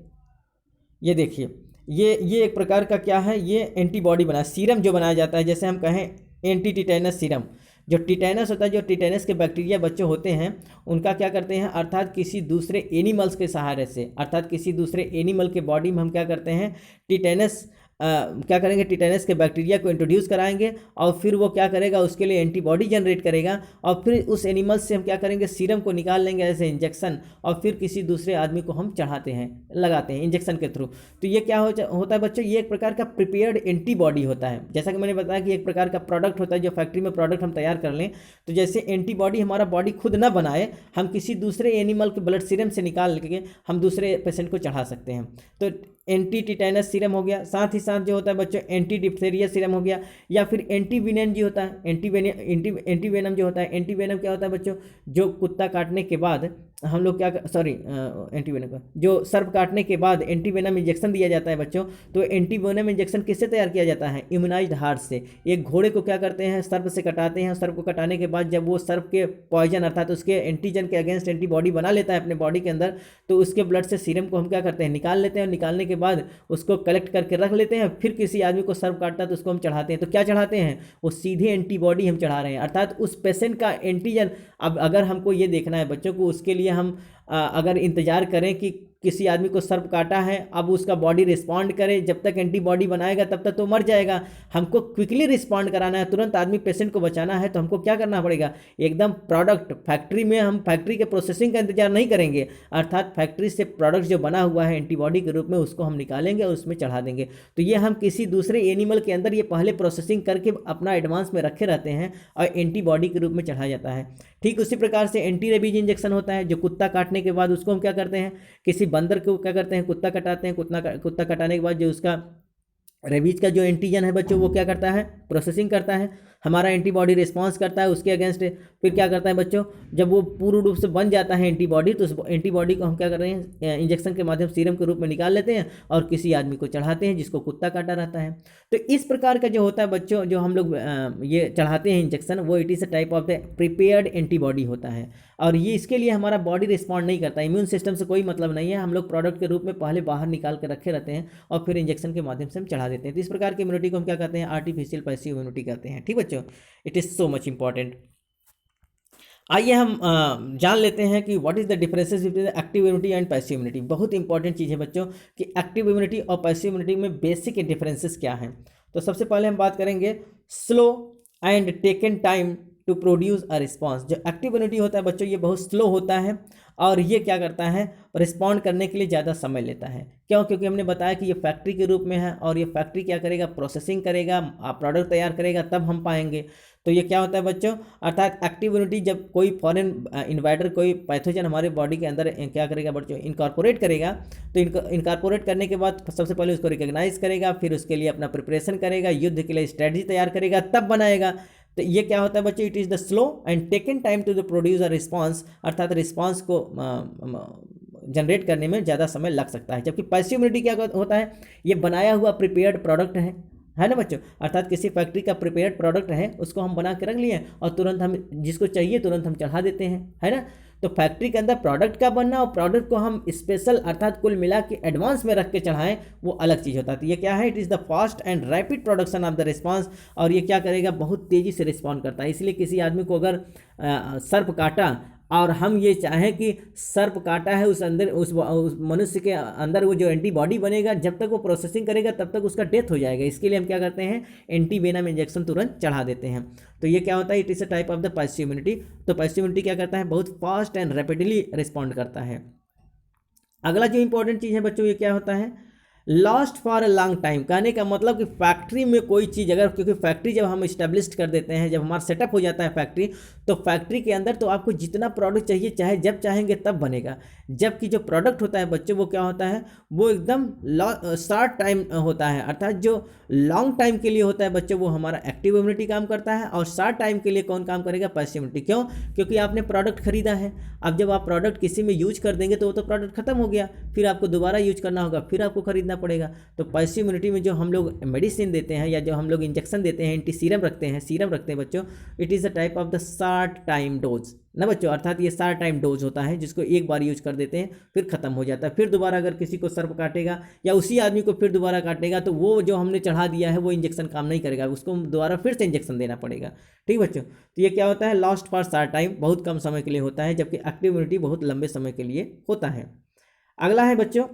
ये देखिए ये एक प्रकार का क्या है, ये एंटीबॉडी बना सीरम जो बनाया जाता है। जैसे हम कहें एंटी टिटेनस सीरम, जो टिटेनस होता है, जो टिटेनस के बैक्टीरिया बच्चे होते हैं उनका क्या करते हैं, अर्थात किसी दूसरे एनिमल्स के सहारे से, अर्थात किसी दूसरे एनिमल के बॉडी में हम क्या करते हैं, टिटेनस क्या करेंगे, टिटेनस के बैक्टीरिया को इंट्रोड्यूस कराएंगे और फिर वो क्या करेगा, उसके लिए एंटीबॉडी जनरेट करेगा और फिर उस एनिमल से हम क्या करेंगे, सीरम को निकाल लेंगे ऐसे इंजेक्शन, और फिर किसी दूसरे आदमी को हम चढ़ाते हैं, लगाते हैं इंजेक्शन के थ्रू। तो ये क्या होता है बच्चों, ये एक प्रकार का प्रिपेयर्ड एंटीबॉडी होता है। जैसा कि मैंने बताया कि एक प्रकार का प्रोडक्ट होता है, जो फैक्ट्री में प्रोडक्ट हम तैयार कर लें, तो जैसे एंटीबॉडी हमारा बॉडी खुद ना बनाए, हम किसी दूसरे एनिमल के ब्लड सीरम से निकाल के हम दूसरे पेशेंट को चढ़ा सकते हैं। तो एंटी टिटेनस सीरम हो गया, साथ ही साथ जो होता है बच्चों एंटी डिप्थेरिया सीरम हो गया, या फिर एंटीवेनम जो होता है, एंटीवेनम जो होता है, एंटीवेनम क्या होता है बच्चों, जो कुत्ता काटने के बाद हम लोग क्या एंटीवेनम का जो सर्प काटने के बाद एंटीवेनम इंजेक्शन दिया जाता है बच्चों। तो एंटीवेनम इंजेक्शन किससे तैयार किया जाता है, इम्यूनाइज्ड हार्ट से। एक घोड़े को क्या करते हैं, सर्प से कटाते हैं, सर्प को कटाने के बाद जब वो सर्प के पॉइजन अर्थात उसके एंटीजन के अगेंस्ट एंटीबॉडी बना लेता है अपने बॉडी के अंदर, तो उसके ब्लड से सीरम को हम क्या करते हैं, निकाल लेते हैं, और निकालने के बाद उसको कलेक्ट करके रख लेते हैं। फिर किसी आदमी को सर्प काटता है तो उसको हम चढ़ाते हैं। तो क्या चढ़ाते हैं, वो सीधे एंटीबॉडी हम चढ़ा रहे हैं, अर्थात उस पेशेंट का एंटीजन। अब अगर हमको ये देखना है बच्चों को, उसके लिए हम अगर इंतज़ार करें कि किसी आदमी को सर्प काटा है, अब उसका बॉडी रिस्पॉन्ड करे, जब तक एंटीबॉडी बनाएगा तब तक तो मर जाएगा। हमको क्विकली रिस्पॉन्ड कराना है, तुरंत आदमी पेशेंट को बचाना है, तो हमको क्या करना पड़ेगा, एकदम प्रोडक्ट फैक्ट्री में, हम फैक्ट्री के प्रोसेसिंग का इंतजार नहीं करेंगे, अर्थात फैक्ट्री से प्रोडक्ट जो बना हुआ है एंटीबॉडी के रूप में, उसको हम निकालेंगे और उसमें चढ़ा देंगे। तो ये हम किसी दूसरे एनिमल के अंदर ये पहले प्रोसेसिंग करके अपना एडवांस में रखे रहते हैं और एंटीबॉडी के रूप में चढ़ाया जाता है। ठीक उसी प्रकार से एंटी रेबीज इंजेक्शन होता है, जो कुत्ता काटने के बाद उसको हम क्या करते हैं, किसी बंदर को क्या करते हैं, कुत्ता कटाते हैं, कुत्ता कटाने के बाद जो उसका रेबीज का जो एंटीजन है बच्चों, वो क्या करता है, प्रोसेसिंग करता है, हमारा एंटीबॉडी रिस्पांस करता है उसके अगेंस्ट। फिर क्या करता है बच्चों, जब वो पूर्ण रूप से बन जाता है एंटीबॉडी, तो उस एंटीबॉडी को हम क्या कर रहे हैं, इंजेक्शन के माध्यम सीरम के रूप में निकाल लेते हैं और किसी आदमी को चढ़ाते हैं जिसको कुत्ता काटा रहता है। तो इस प्रकार का जो होता है बच्चों, जो हम लोग ये चढ़ाते हैं इंजेक्शन, वो it is a type of the prepared antibody होता है। और ये इसके लिए हमारा बॉडी रिस्पॉन्ड नहीं करता, इम्यून सिस्टम से कोई मतलब नहीं है, हम लोग प्रोडक्ट के रूप में पहले बाहर निकाल कर रखे रहते हैं और फिर इंजेक्शन के माध्यम से हम चढ़ा देते हैं। तो इस प्रकार की इम्यूनिटी को हम क्या कहते हैं, आर्टिफिशियल पैसिव इम्यूनिटी कहते हैं। ठीक बच्चों, it is so much important. आइए हम जान लेते हैं कि what is the differences between active immunity and passive immunity. बहुत इंपॉर्टेंट चीज़ है बच्चों कि एक्टिव इम्यूनिटी और पैसिव इम्यूनिटी में बेसिक डिफरेंसेस क्या हैं। तो सबसे पहले हम बात करेंगे slow and taken time to produce a response. जो एक्टिव इम्यूनिटी होता है बच्चों, ये बहुत स्लो होता है और ये क्या करता है, रिस्पॉन्ड करने के लिए ज़्यादा समय लेता है। क्यों, क्योंकि हमने बताया कि ये फैक्ट्री के रूप में है और ये फैक्ट्री क्या करेगा, प्रोसेसिंग करेगा, प्रोडक्ट तैयार करेगा, तब हम पाएंगे। तो ये क्या होता है बच्चों, अर्थात एक्टिव इम्यूनिटी जब कोई फॉरेन इन्वाइडर, कोई पैथोजन हमारे बॉडी के अंदर क्या करेगा बच्चों, इनकॉर्पोरेट करेगा। तो इनकॉर्पोरेट करने के बाद सबसे पहले उसको रिकॉग्नाइज करेगा, फिर उसके लिए अपना प्रिपरेशन करेगा, युद्ध के लिए स्ट्रेटजी तैयार करेगा, तब बनाएगा। तो ये क्या होता है बच्चों, it is the slow and taken time to the produce a response, अर्थात रिस्पॉन्स को जनरेट करने में ज़्यादा समय लग सकता है। जबकि पैसिव इम्यूनिटी क्या होता है, ये बनाया हुआ प्रिपेयर्ड प्रोडक्ट है ना बच्चों, अर्थात किसी फैक्ट्री का प्रिपेयर्ड प्रोडक्ट है, उसको हम बना के रख लिए और तुरंत हम जिसको चाहिए तुरंत हम चढ़ा देते हैं, है ना। तो फैक्ट्री के अंदर प्रोडक्ट का बनना और प्रोडक्ट को हम स्पेशल अर्थात कुल मिला के एडवांस में रख के चढ़ाएं, वो अलग चीज़ होता है। तो ये क्या है, it is the fast and rapid production of the response, और ये क्या करेगा, बहुत तेज़ी से रिस्पॉन्ड करता है। इसलिए किसी आदमी को अगर सर्प काटा और हम ये चाहें कि सर्प काटा है, उस मनुष्य के अंदर वो जो एंटीबॉडी बनेगा, जब तक वो प्रोसेसिंग करेगा तब तक उसका डेथ हो जाएगा। इसके लिए हम क्या करते हैं, एंटीवेनम इंजेक्शन तुरंत चढ़ा देते हैं। तो ये क्या होता है, it is a type of the passive immunity. तो पैसिव इम्यूनिटी क्या करता है, बहुत फास्ट एंड रैपिडली रिस्पॉन्ड करता है। अगला जो इंपॉर्टेंट चीज़ है बच्चों, ये क्या होता है, last for a long time, कहने का मतलब कि फैक्ट्री में कोई चीज़ अगर, क्योंकि फैक्ट्री जब हम इस्टेब्लिश कर देते हैं, जब हमारा सेटअप हो जाता है फैक्ट्री, तो फैक्ट्री के अंदर तो आपको जितना प्रोडक्ट चाहिए चाहे जब चाहेंगे तब बनेगा। जबकि जो प्रोडक्ट होता है बच्चों वो क्या होता है, वो एकदम शॉर्ट टाइम होता है, अर्थात जो लॉन्ग टाइम के लिए होता है बच्चों वो हमारा एक्टिव इम्यूनिटी काम करता है, और शॉर्ट टाइम के लिए कौन काम करेगा, पैसिव इम्यूनिटी। क्यों? क्योंकि आपने प्रोडक्ट खरीदा है, अब जब आप प्रोडक्ट किसी में यूज कर देंगे तो वो तो प्रोडक्ट खत्म हो गया, फिर आपको दोबारा यूज करना होगा, फिर आपको खरीदना पड़ेगा। तो पैसिव इम्यूनिटी में जो हम लोग मेडिसिन देते हैं या जो हम लोग इंजेक्शन देते हैं, एंटी सीरम रखते हैं बच्चों, it is a type of the short time dose ना बच्चों, अर्थात ये शॉर्ट टाइम डोज होता है जिसको एक बार यूज कर देते हैं फिर खत्म हो जाता है, फिर दोबारा अगर किसी को सर्प काटेगा या उसी आदमी को फिर दोबारा काटेगा तो वो जो हमने चढ़ा दिया है वो इंजेक्शन काम नहीं करेगा, उसको दोबारा फिर से इंजेक्शन देना पड़ेगा। ठीक बच्चों, तो ये क्या होता है, लास्ट फॉर शॉर्ट टाइम, बहुत कम समय के लिए होता है, जबकि एक्टिव इम्यूनिटी बहुत लंबे समय के लिए होता है। अगला है बच्चों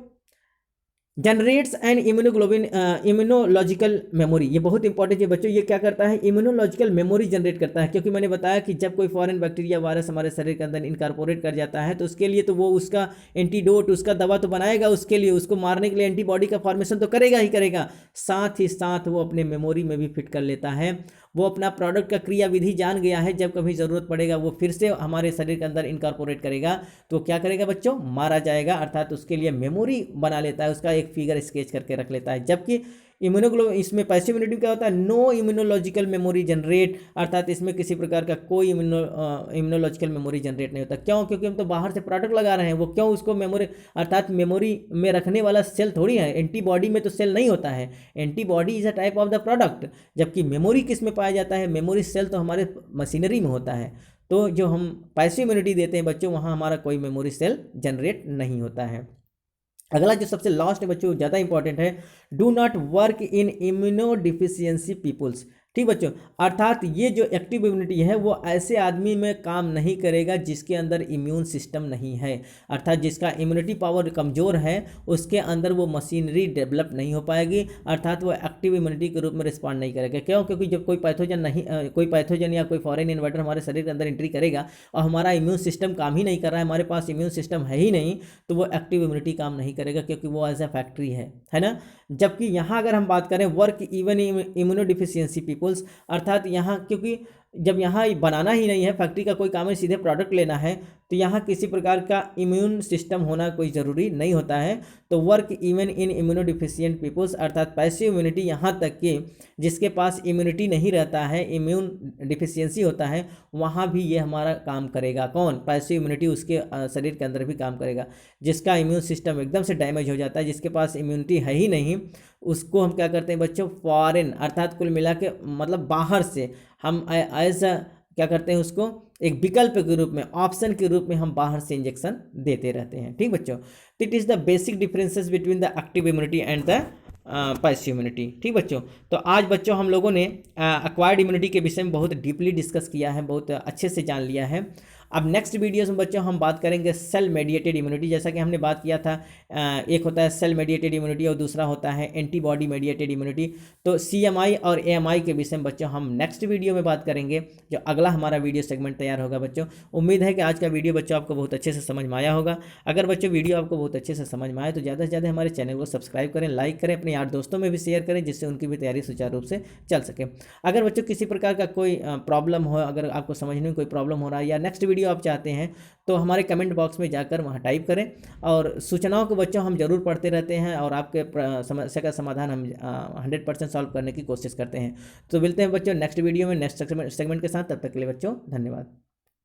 generates and immunoglobulin immunological memory, ये बहुत इंपॉर्टेंट है बच्चों। ये क्या करता है, इम्यूनोलॉजिकल मेमोरी जनरेट करता है, क्योंकि मैंने बताया कि जब कोई फॉरेन बैक्टीरिया वायरस हमारे शरीर के अंदर इनकॉर्पोरेट कर जाता है तो उसके लिए तो वो उसका एंटीडोट, उसका दवा तो बनाएगा, उसके लिए उसको मारने के लिए एंटीबॉडी का फॉर्मेशन तो करेगा ही करेगा, साथ ही साथ वो अपने मेमोरी में भी फिट कर लेता है। वो अपना प्रोडक्ट का क्रियाविधि जान गया है, जब कभी ज़रूरत पड़ेगा वो फिर से हमारे शरीर के अंदर इनकॉर्पोरेट करेगा, तो क्या करेगा बच्चों, मारा जाएगा, अर्थात उसके लिए मेमोरी बना लेता है, उसका एक फिगर स्केच करके रख लेता है। जबकि इसमें पैसिव इम्यूनिटी क्या होता है, नो इम्यूनोलॉजिकल मेमोरी जनरेट, अर्थात इसमें किसी प्रकार का कोई इम्यूनोलॉजिकल मेमोरी जनरेट नहीं होता। क्यों? क्योंकि हम तो बाहर से प्रोडक्ट लगा रहे हैं, वो क्यों उसको मेमोरी, अर्थात मेमोरी में रखने वाला सेल थोड़ी है, एंटीबॉडी में तो सेल नहीं होता है, antibody is a type of the product. जबकि मेमोरी किस में पाया जाता है, मेमोरी सेल तो हमारे मशीनरी में होता है। तो जो हम पैसिव इम्यूनिटी देते हैं बच्चों, वहाँ हमारा कोई मेमोरी सेल जनरेट नहीं होता है। अगला जो सबसे लास्ट है बच्चों, ज़्यादा इंपॉर्टेंट है, do not work in immunodeficiency peoples. ठीक बच्चों, अर्थात ये जो एक्टिव इम्यूनिटी है वो ऐसे आदमी में काम नहीं करेगा जिसके अंदर इम्यून सिस्टम नहीं है, अर्थात जिसका इम्यूनिटी पावर कमज़ोर है, उसके अंदर वो मशीनरी डेवलप नहीं हो पाएगी, अर्थात वो एक्टिव इम्यूनिटी के रूप में रिस्पॉन्ड नहीं करेगा। क्यों? क्योंकि जब कोई पैथोजन या कोई फॉरेन इन्वेडर हमारे शरीर के अंदर एंट्री करेगा और हमारा इम्यून सिस्टम काम ही नहीं कर रहा है, हमारे पास इम्यून सिस्टम है ही नहीं, तो वो एक्टिव इम्यूनिटी काम नहीं करेगा, क्योंकि वो एज ए फैक्ट्री है ना। जबकि यहाँ अगर हम बात करें work even immunodeficiency peoples, अर्थात यहाँ क्योंकि जब यहाँ बनाना ही नहीं है, फैक्ट्री का कोई काम है, सीधे प्रोडक्ट लेना है, तो यहाँ किसी प्रकार का इम्यून सिस्टम होना कोई ज़रूरी नहीं होता है। तो work even in immunodeficient peoples, अर्थात पैसिव इम्यूनिटी, यहाँ तक कि जिसके पास इम्यूनिटी नहीं रहता है, इम्यून डिफिशियंसी होता है, वहाँ भी ये हमारा काम करेगा। कौन? पैसिव इम्यूनिटी उसके शरीर के अंदर भी काम करेगा। जिसका इम्यून सिस्टम एकदम से डैमेज हो जाता है, जिसके पास इम्यूनिटी है ही नहीं, उसको हम क्या करते हैं बच्चों, फॉरेन, अर्थात कुल मिला के मतलब बाहर से हम ऐसा क्या करते हैं, उसको एक विकल्प के रूप में, ऑप्शन के रूप में हम बाहर से इंजेक्शन देते रहते हैं। ठीक बच्चों, it is the basic differences between the active immunity and the passive immunity. ठीक बच्चों, तो आज बच्चों हम लोगों ने एक्वायर्ड इम्यूनिटी के विषय में बहुत डीपली डिस्कस किया है, बहुत अच्छे से जान लिया है। अब नेक्स्ट वीडियोस में बच्चों हम बात करेंगे सेल मेडिएटेड इम्यूनिटी। जैसा कि हमने बात किया था, एक होता है सेल मेडिएटेड इम्यूनिटी और दूसरा होता है एंटीबॉडी मेडिएटेड इम्यूनिटी। तो CMI और AMI के विषय में बच्चों हम नेक्स्ट वीडियो में बात करेंगे, जो अगला हमारा वीडियो सेगमेंट तैयार होगा बच्चों। उम्मीद है कि आज का वीडियो बच्चों आपको बहुत अच्छे से समझ में आया होगा। अगर बच्चों वीडियो आपको बहुत अच्छे से समझ में आए तो ज़्यादा से ज़्यादा हमारे चैनल को सब्सक्राइब करें, लाइक करें, अपने यार दोस्तों में भी शेयर करें, जिससे उनकी भी तैयारी सुचारू रूप से चल सके। अगर बच्चों किसी प्रकार का कोई प्रॉब्लम हो, अगर आपको समझने में कोई प्रॉब्लम हो रहा है या नेक्स्ट वीडियो आप चाहते हैं, तो हमारे कमेंट बॉक्स में जाकर वहाँ टाइप करें। और सूचनाओं को बच्चों हम जरूर पढ़ते रहते हैं और आपके समस्या का समाधान हम 100% सॉल्व करने की कोशिश करते हैं। तो मिलते हैं बच्चों नेक्स्ट वीडियो में नेक्स्ट सेगमेंट के साथ। तब तक के लिए बच्चों धन्यवाद।